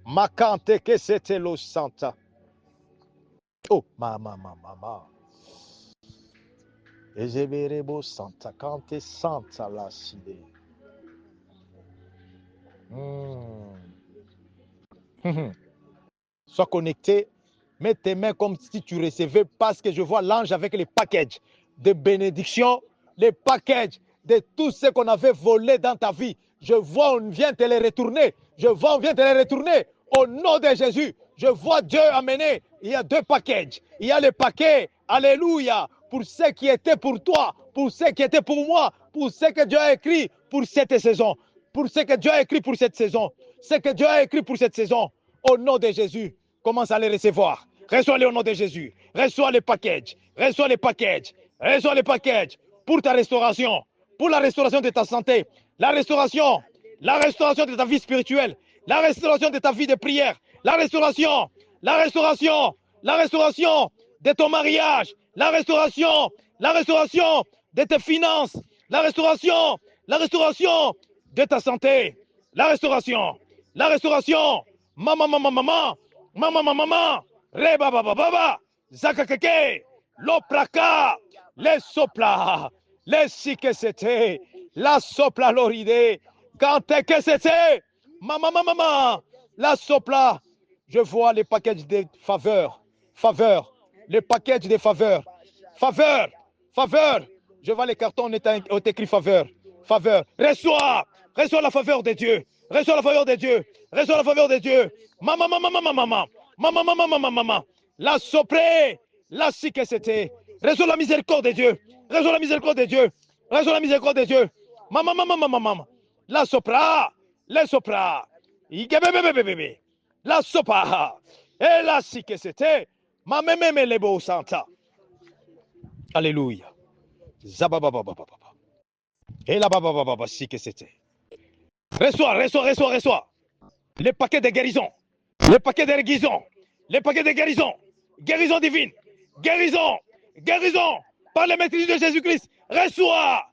ma quand t'es que c'était l'o santa. Oh, mama. Et je verrai beau santa, quand t'es santa la side. Sois connecté, mets tes mains comme si tu recevais, parce que je vois l'ange avec les packages de bénédiction, les packages de tout ce qu'on avait volé dans ta vie. Je vois, on vient te les retourner. Je vois, on vient te les retourner. Au nom de Jésus, je vois Dieu amener. Il y a 2 packages. Il y a le paquet, alléluia, pour ce qui était pour toi, pour ce qui était pour moi, pour ce que Dieu a écrit pour cette saison, pour ce que Dieu a écrit pour cette saison, ce que Dieu a écrit pour cette saison. Au nom de Jésus, commence à les recevoir. Reçois-les au nom de Jésus. Reçois les packages. Reçois les packages. Reçois les packages pour ta restauration, pour la restauration de ta santé, la restauration de ta vie spirituelle, la restauration de ta vie de prière, la restauration de ton mariage, la restauration de tes finances, la restauration de ta santé, la restauration, maman, reba baba, zakakeke, lopraka, les sopla, les si que c'était, la sopla l'oride, quand t'es que c'était, maman, la sopla, je vois les packages de faveur, les packages de faveur, je vois les cartons, on écrit faveur, reçois la faveur de Dieu, reçois la faveur de Dieu, maman, la sopré, la si que c'était, reçois la miséricorde de Dieu, maman, la sopra, les sopra, la sopa, et la si que c'était, maman, les beaux santa, alléluia, zabababababa, et la babababa, si que c'était. Reçois les paquets de guérison, les paquets de guérison, guérison divine, guérison, par la maîtrise de Jésus-Christ. Reçois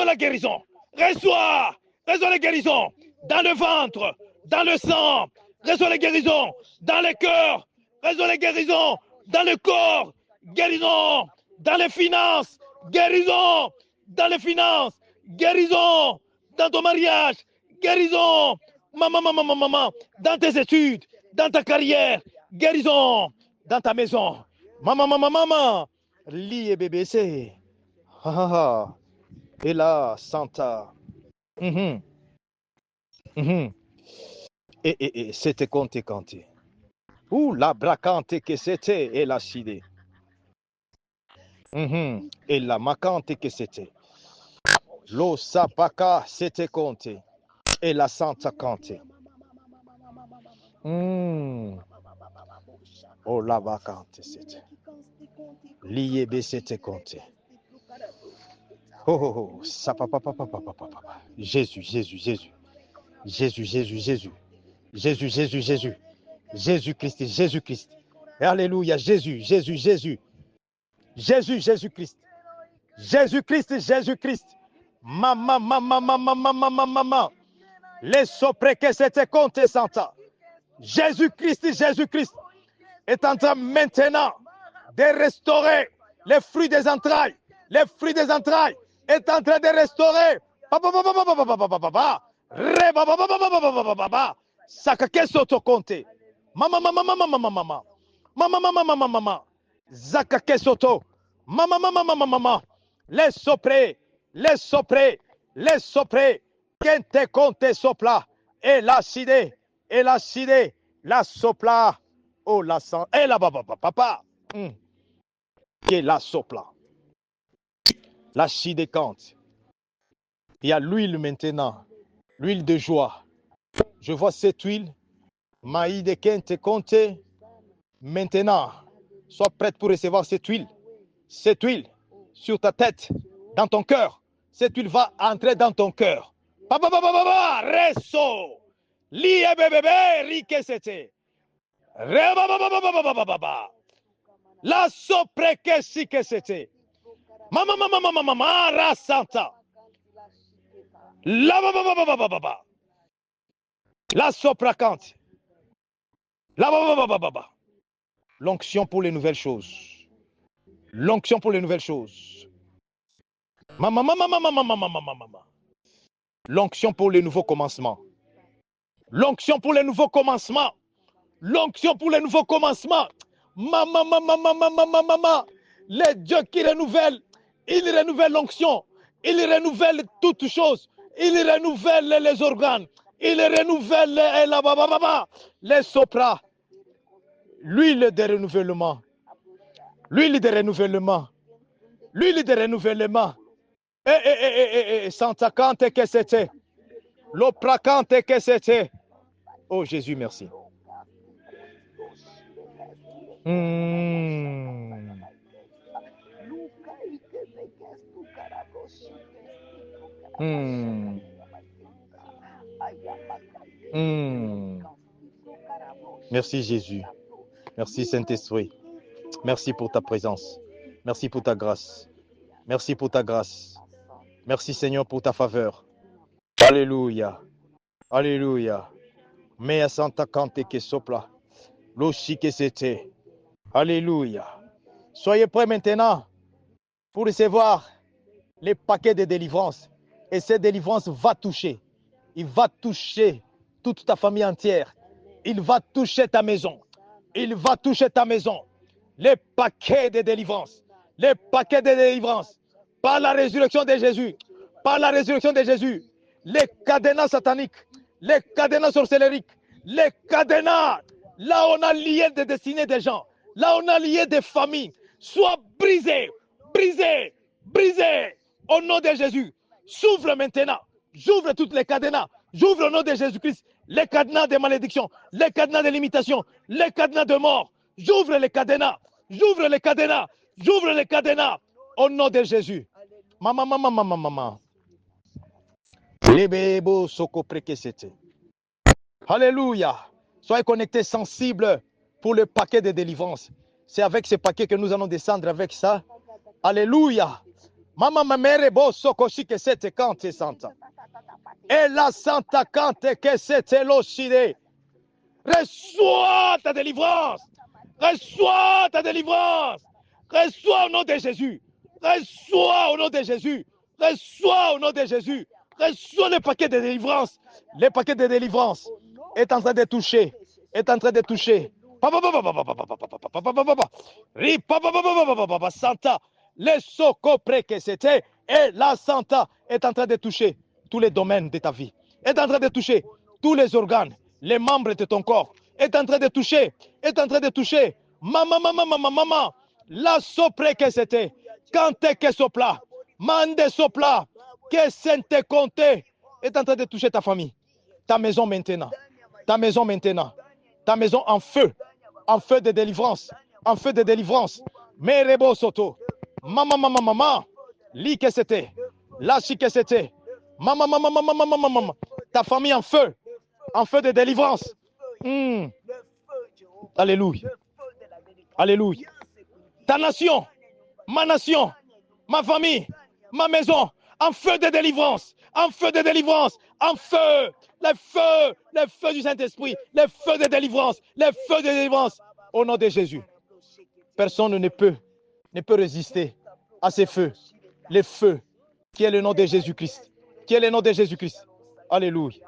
la guérison, reçois la guérison dans le ventre, dans le sang, reçois la guérison dans le cœur, reçois la guérison dans le corps, guérison dans les finances, guérison dans les finances, guérison dans ton mariage, guérison, maman, dans tes études, dans ta carrière, guérison dans ta maison. Maman, lié bébé, c'est. Et là, Santa. Et c'était compté. Ouh, la bracante que c'était, et la sidée. Et la macante que c'était. Lo sapaka, c'était compté. Et la Santa compté. Oh, la vacante, c'était. Lié c'était compté. Oh, ça papa. Jésus. Jésus-Christ. Alléluia, Jésus. Jésus-Christ. Maman. Les sopres que c'était compté, Santa. Jésus-Christ est en train maintenant de restaurer les fruits des entrailles. Les fruits des entrailles est en train de restaurer. Sakake soto compté. Maman. Zakake soto. Maman. Les sopres. Kente compte sopla. Et la side. La sopla. Oh la sang. Et la papa. Qui la sopla. La side compte. Il y a l'huile maintenant. L'huile de joie. Je vois cette huile. Maïde Kente compte. Maintenant. Sois prête pour recevoir cette huile. Cette huile sur ta tête, dans ton cœur. Cette huile va entrer dans ton cœur. Papa, papa, papa, reso. Li bébé, rike c'était. Reba, papa, papa, papa, papa. La sopre que si que c'était. Mama, mama, mama, mama, rasanta. La, papa, papa, papa, papa. La sopracante. La, papa, papa, papa. L'onction pour les nouvelles choses. L'onction pour les nouvelles choses. Maman, maman, maman, maman, maman, maman. L'onction pour les nouveaux commencements. L'onction pour les nouveaux commencements. L'onction pour les nouveaux commencements. Maman, maman, maman, maman, maman. Les dieux qui renouvellent, ils renouvellent l'onction. Ils renouvellent toutes choses. Ils renouvellent les organes. Ils renouvellent les sopras. L'huile de renouvellement. L'huile de renouvellement. L'huile de renouvellement. Santa Cante que c'était. L'opracante que c'était. Oh Jésus, merci. Merci Jésus. Merci Saint-Esprit. Merci pour ta présence. Merci pour ta grâce. Merci pour ta grâce. Merci Seigneur pour ta faveur. Alléluia. Alléluia. Mea Santa Cante que sopla. L'oshi que c'était. Alléluia. Soyez prêts maintenant pour recevoir les paquets de délivrance. Et cette délivrance va toucher. Il va toucher toute ta famille entière. Il va toucher ta maison. Il va toucher ta maison. Les paquets de délivrance. Les paquets de délivrance. Par la résurrection de Jésus. Par la résurrection de Jésus. Les cadenas sataniques. Les cadenas sorcelleriques. Les cadenas. Là on a lié des destinées des gens. Là on a lié des familles. Soient brisés. Brisés. Brisés. Au nom de Jésus. S'ouvre maintenant. J'ouvre toutes les cadenas. J'ouvre au nom de Jésus-Christ les cadenas de malédiction, les cadenas de limitation, les cadenas de mort. J'ouvre les cadenas. J'ouvre les cadenas. J'ouvre les cadenas au nom de Jésus. Maman, maman, maman, maman. Alléluia. Soyez connectés, sensibles pour le paquet de délivrance. C'est avec ce paquet que nous allons descendre avec ça. Alléluia. Maman, ma mère, beau sokoshi que c'était quand tu santa. Et la santa cante que c'était l'oshide. Reçois ta délivrance. Reçois ta délivrance. Reçois au nom de Jésus. Reçois au nom de Jésus. Reçois au nom de Jésus. Reçois le paquet de délivrance. Le paquet de délivrance est en train de toucher. Est en train de toucher. Santa. Le socopre que c'était. Et la Santa est en train de toucher tous les domaines de ta vie. Est en train de toucher tous les organes, les membres de ton corps. Est en train de toucher. Est en train de toucher. Maman, maman, maman, maman. La sopre que c'était. Quand que sopla. Mande sopla. Que sente compte. Est en train de toucher ta famille. Ta maison maintenant. Ta maison maintenant. Ta maison en feu. En feu de délivrance. En feu de délivrance. Merebo soto. Maman, maman, maman. Li que c'était. Lachi que c'était. Maman, maman, maman, maman, maman, maman. Ta famille en feu. En feu de délivrance. Alléluia. Alléluia. Ta nation. Ma famille. Ma maison. En feu de délivrance. En feu de délivrance. En feu. Les feux du Saint-Esprit. Les feux de délivrance. Les feux de délivrance. Au nom de Jésus. Personne ne peut résister à ces feux. Les feux qui est le nom de Jésus-Christ. Qui est le nom de Jésus-Christ. Alléluia.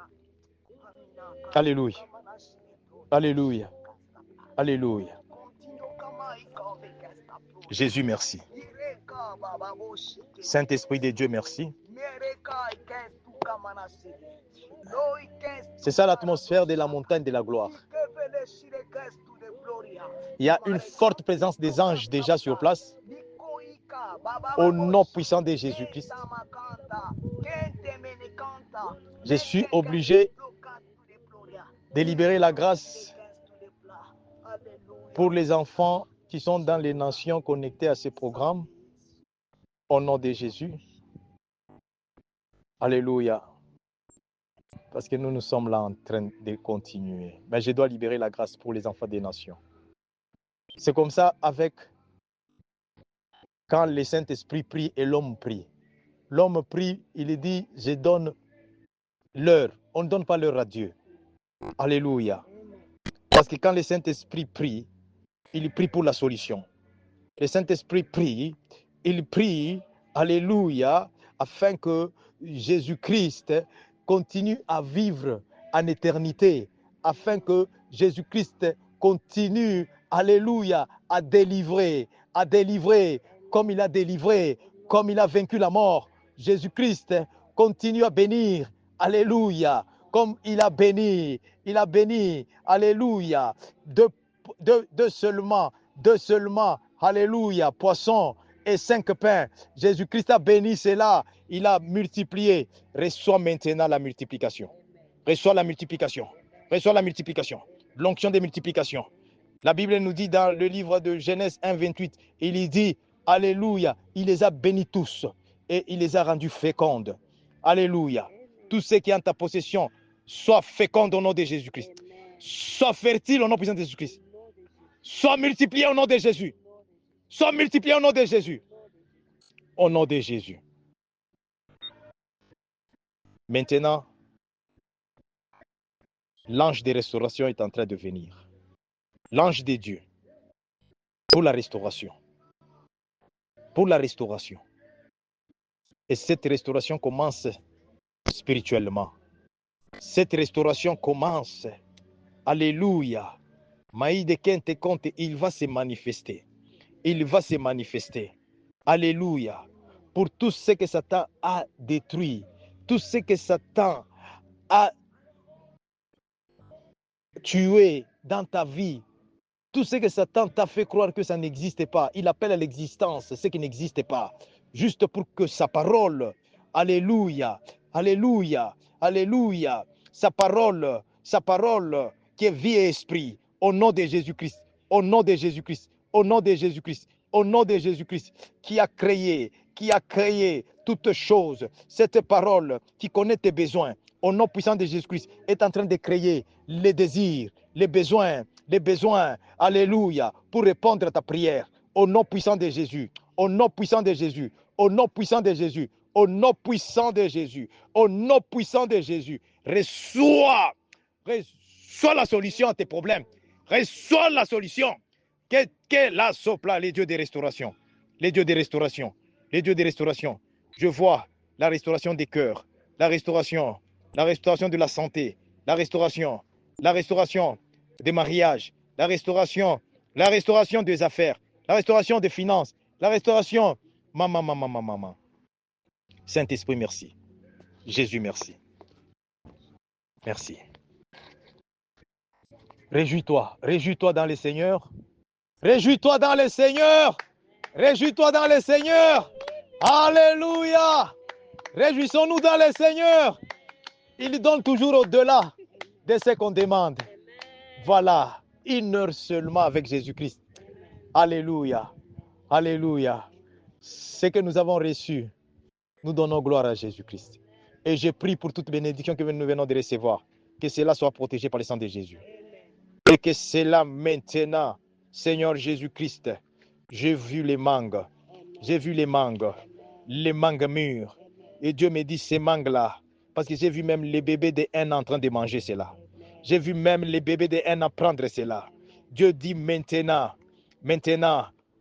Alléluia. Alléluia. Alléluia. Jésus, merci. Saint-Esprit de Dieu, merci. C'est ça l'atmosphère de la montagne de la gloire. Il y a une forte présence des anges déjà sur place. Au nom puissant de Jésus-Christ, je suis obligé de libérer la grâce pour les enfants qui sont dans les nations connectées à ce programme. Au nom de Jésus. Alléluia. Parce que nous sommes là en train de continuer. Mais je dois libérer la grâce pour les enfants des nations. C'est comme ça avec quand le Saint-Esprit prie et l'homme prie. L'homme prie, il dit, je donne l'heure. On ne donne pas l'heure à Dieu. Alléluia. Parce que quand le Saint-Esprit prie, il prie pour la solution. Le Saint-Esprit prie, il prie, alléluia, afin que Jésus-Christ continue à vivre en éternité, afin que Jésus-Christ continue, alléluia, à délivrer, comme il a délivré, comme il a vaincu la mort. Jésus-Christ continue à bénir, alléluia, comme il a béni, alléluia, deux seulement, alléluia, poisson et 5 pains. Jésus-Christ a béni cela, il a multiplié. Reçois maintenant la multiplication. Reçois la multiplication. Reçois la multiplication. L'onction des multiplications. La Bible nous dit dans le livre de Genèse 1, 28, il y dit, alléluia, il les a bénis tous et il les a rendus fécondes. Alléluia. Tout ce qui est en ta possession, sois féconde au nom de Jésus-Christ. Sois fertile au nom puissant de Jésus-Christ. Sois multiplié au nom de Jésus. Sois multiplié au nom de Jésus. Au nom de Jésus. Maintenant, l'ange de restauration est en train de venir. L'ange de Dieu. Pour la restauration. Pour la restauration. Et cette restauration commence spirituellement. Cette restauration commence. Alléluia. Maïde Kente Konte, il va se manifester. Il va se manifester. Alléluia. Pour tout ce que Satan a détruit, tout ce que Satan a tué dans ta vie, tout ce que Satan t'a fait croire que ça n'existait pas, il appelle à l'existence ce qui n'existait pas, juste pour que sa parole, alléluia, alléluia, alléluia, sa parole qui est vie et esprit, au nom de Jésus-Christ, au nom de Jésus-Christ, au nom de Jésus-Christ, au nom de Jésus-Christ, qui a créé toutes choses. Cette parole qui connaît tes besoins, au nom puissant de Jésus-Christ, est en train de créer les désirs, les besoins, alléluia, pour répondre à ta prière. Au nom puissant de Jésus, au nom puissant de Jésus, au nom puissant de Jésus, au nom puissant de Jésus, au nom puissant de Jésus. Reçois la solution à tes problèmes. Reçois la solution. Que la sopla, les dieux de restauration. Les dieux de restauration. Les dieux de restauration. Je vois la restauration des cœurs, la restauration de la santé, la restauration des mariages, la restauration des affaires, la restauration des finances, la restauration. Maman. Saint-Esprit, merci. Jésus, merci. Merci. Réjouis-toi dans le Seigneur. Réjouis-toi dans le Seigneur. Réjouis-toi dans le Seigneur. Alléluia. Réjouissons-nous dans le Seigneur. Il donne toujours au-delà de ce qu'on demande. Voilà, 1 heure seulement avec Jésus-Christ. Alléluia. Alléluia. Ce que nous avons reçu, nous donnons gloire à Jésus-Christ. Et je prie pour toute bénédiction que nous venons de recevoir, que cela soit protégé par le sang de Jésus. Et que cela maintenant, Seigneur Jésus-Christ, j'ai vu les mangues mûres. Et Dieu me dit ces mangues-là, parce que j'ai vu même les bébés de 1 an en train de manger cela. J'ai vu même les bébés de 1 an prendre cela. Dieu dit maintenant,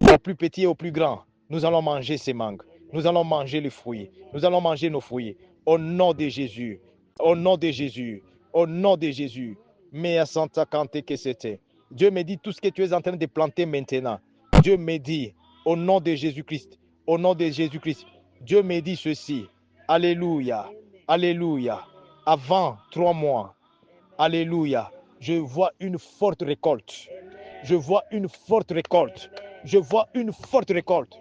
au plus petit et au plus grand, nous allons manger ces mangues. Nous allons manger les fruits. Nous allons manger nos fruits. Au nom de Jésus. Au nom de Jésus. Au nom de Jésus. Mais à Santa Cante que c'était. Dieu me dit tout ce que tu es en train de planter maintenant. Dieu me dit, au nom de Jésus-Christ. Au nom de Jésus-Christ. Dieu me dit ceci. Alléluia. Alléluia. Avant 3 mois. Alléluia. Je vois une forte récolte. Je vois une forte récolte. Je vois une forte récolte.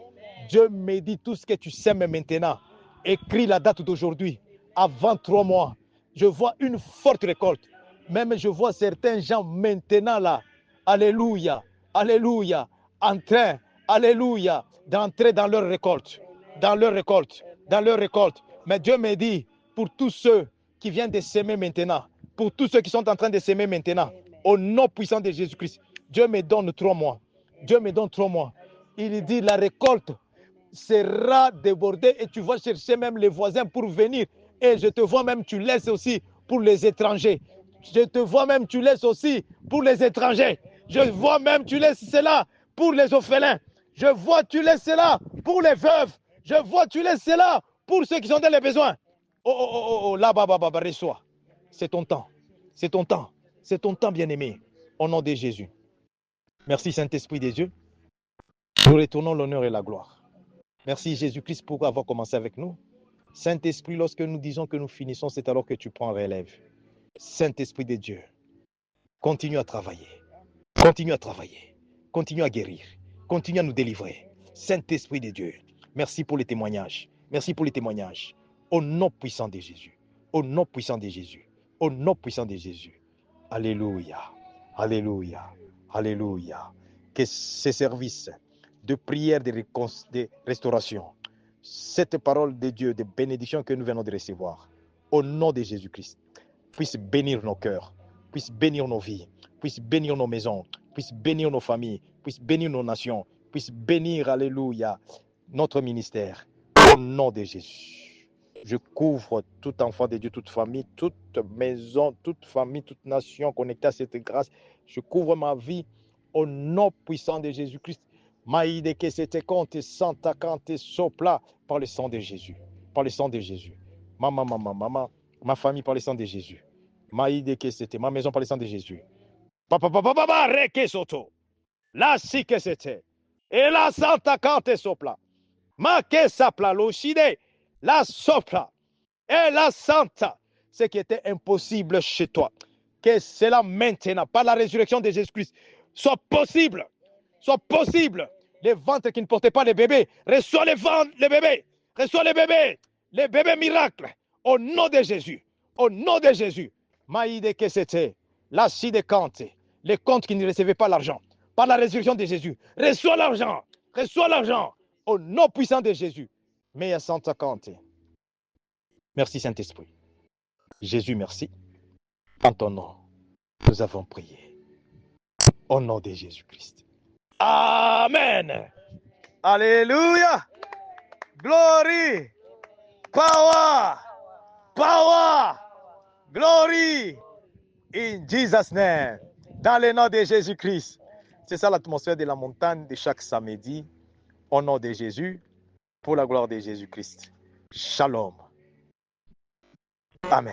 Dieu me dit tout ce que tu sèmes maintenant. Écris la date d'aujourd'hui. Avant 3 mois. Je vois une forte récolte. Même je vois certains gens maintenant là. Alléluia. Alléluia. En train. Alléluia. D'entrer dans leur récolte. Dans leur récolte. Dans leur récolte. Mais Dieu me dit pour tous ceux qui vient de s'aimer maintenant, pour tous ceux qui sont en train de s'aimer maintenant, au nom puissant de Jésus-Christ. Dieu me donne 3 mois. Dieu me donne 3 mois. Il dit la récolte sera débordée et tu vas chercher même les voisins pour venir. Et je te vois même, tu laisses aussi pour les étrangers. Je te vois même, tu laisses aussi pour les étrangers. Je vois même, tu laisses cela pour les orphelins. Je vois, tu laisses cela pour les veuves. Je vois, tu laisses cela pour ceux qui sont dans les besoins. Oh, là-bas, reçois. C'est ton temps. C'est ton temps. C'est ton temps, bien-aimé. Au nom de Jésus. Merci, Saint-Esprit des dieux. Nous retournons l'honneur et la gloire. Merci, Jésus-Christ, pour avoir commencé avec nous. Saint-Esprit, lorsque nous disons que nous finissons, c'est alors que tu prends relève. Saint-Esprit de Dieu, continue à travailler. Continue à travailler. Continue à guérir. Continue à nous délivrer. Saint-Esprit de Dieu, merci pour les témoignages. Merci pour les témoignages. Au nom puissant de Jésus. Au nom puissant de Jésus. Au nom puissant de Jésus. Alléluia. Alléluia. Alléluia. Que ces services de prière, de restauration, cette parole de Dieu, de bénédiction que nous venons de recevoir, au nom de Jésus-Christ, puisse bénir nos cœurs, puisse bénir nos vies, puisse bénir nos maisons, puisse bénir nos familles, puisse bénir nos nations, puisse bénir, alléluia, notre ministère, au nom de Jésus. Je couvre tout enfant de Dieu, toute famille, toute maison, toute famille, toute nation connectée à cette grâce. Je couvre ma vie au nom puissant de Jésus-Christ. Maïde que c'était compte, santa cante sopla par le sang de Jésus. Par le sang de Jésus. Maman, ma famille par le sang de Jésus. Maïde que c'était, ma maison par le sang de Jésus. Papa, reke soto. Là, si que c'était. Et la santa cante sopla. Ma que sapla, l'oshide. La sopla. Et la santa. Ce qui était impossible chez toi. Que cela maintenant, par la résurrection de Jésus-Christ, soit possible. Soit possible. Les ventres qui ne portaient pas les bébés, reçois les ventres, les bébés. Reçois les bébés miracles. Au nom de Jésus. Au nom de Jésus. Maïde que c'était. La de Kante. Les comptes qui ne recevaient pas l'argent. Par la résurrection de Jésus. Reçois l'argent. Reçois l'argent. Au nom puissant de Jésus. Mais à Santa Kante. Merci Saint-Esprit. Jésus, merci. En ton nom, nous avons prié. Au nom de Jésus-Christ. Amen. Alléluia. Glory. Power. Power. Glory. In Jesus' name. Dans le nom de Jésus-Christ. C'est ça l'atmosphère de la montagne de chaque samedi. Au nom de Jésus. Pour la gloire de Jésus-Christ. Shalom. Amen.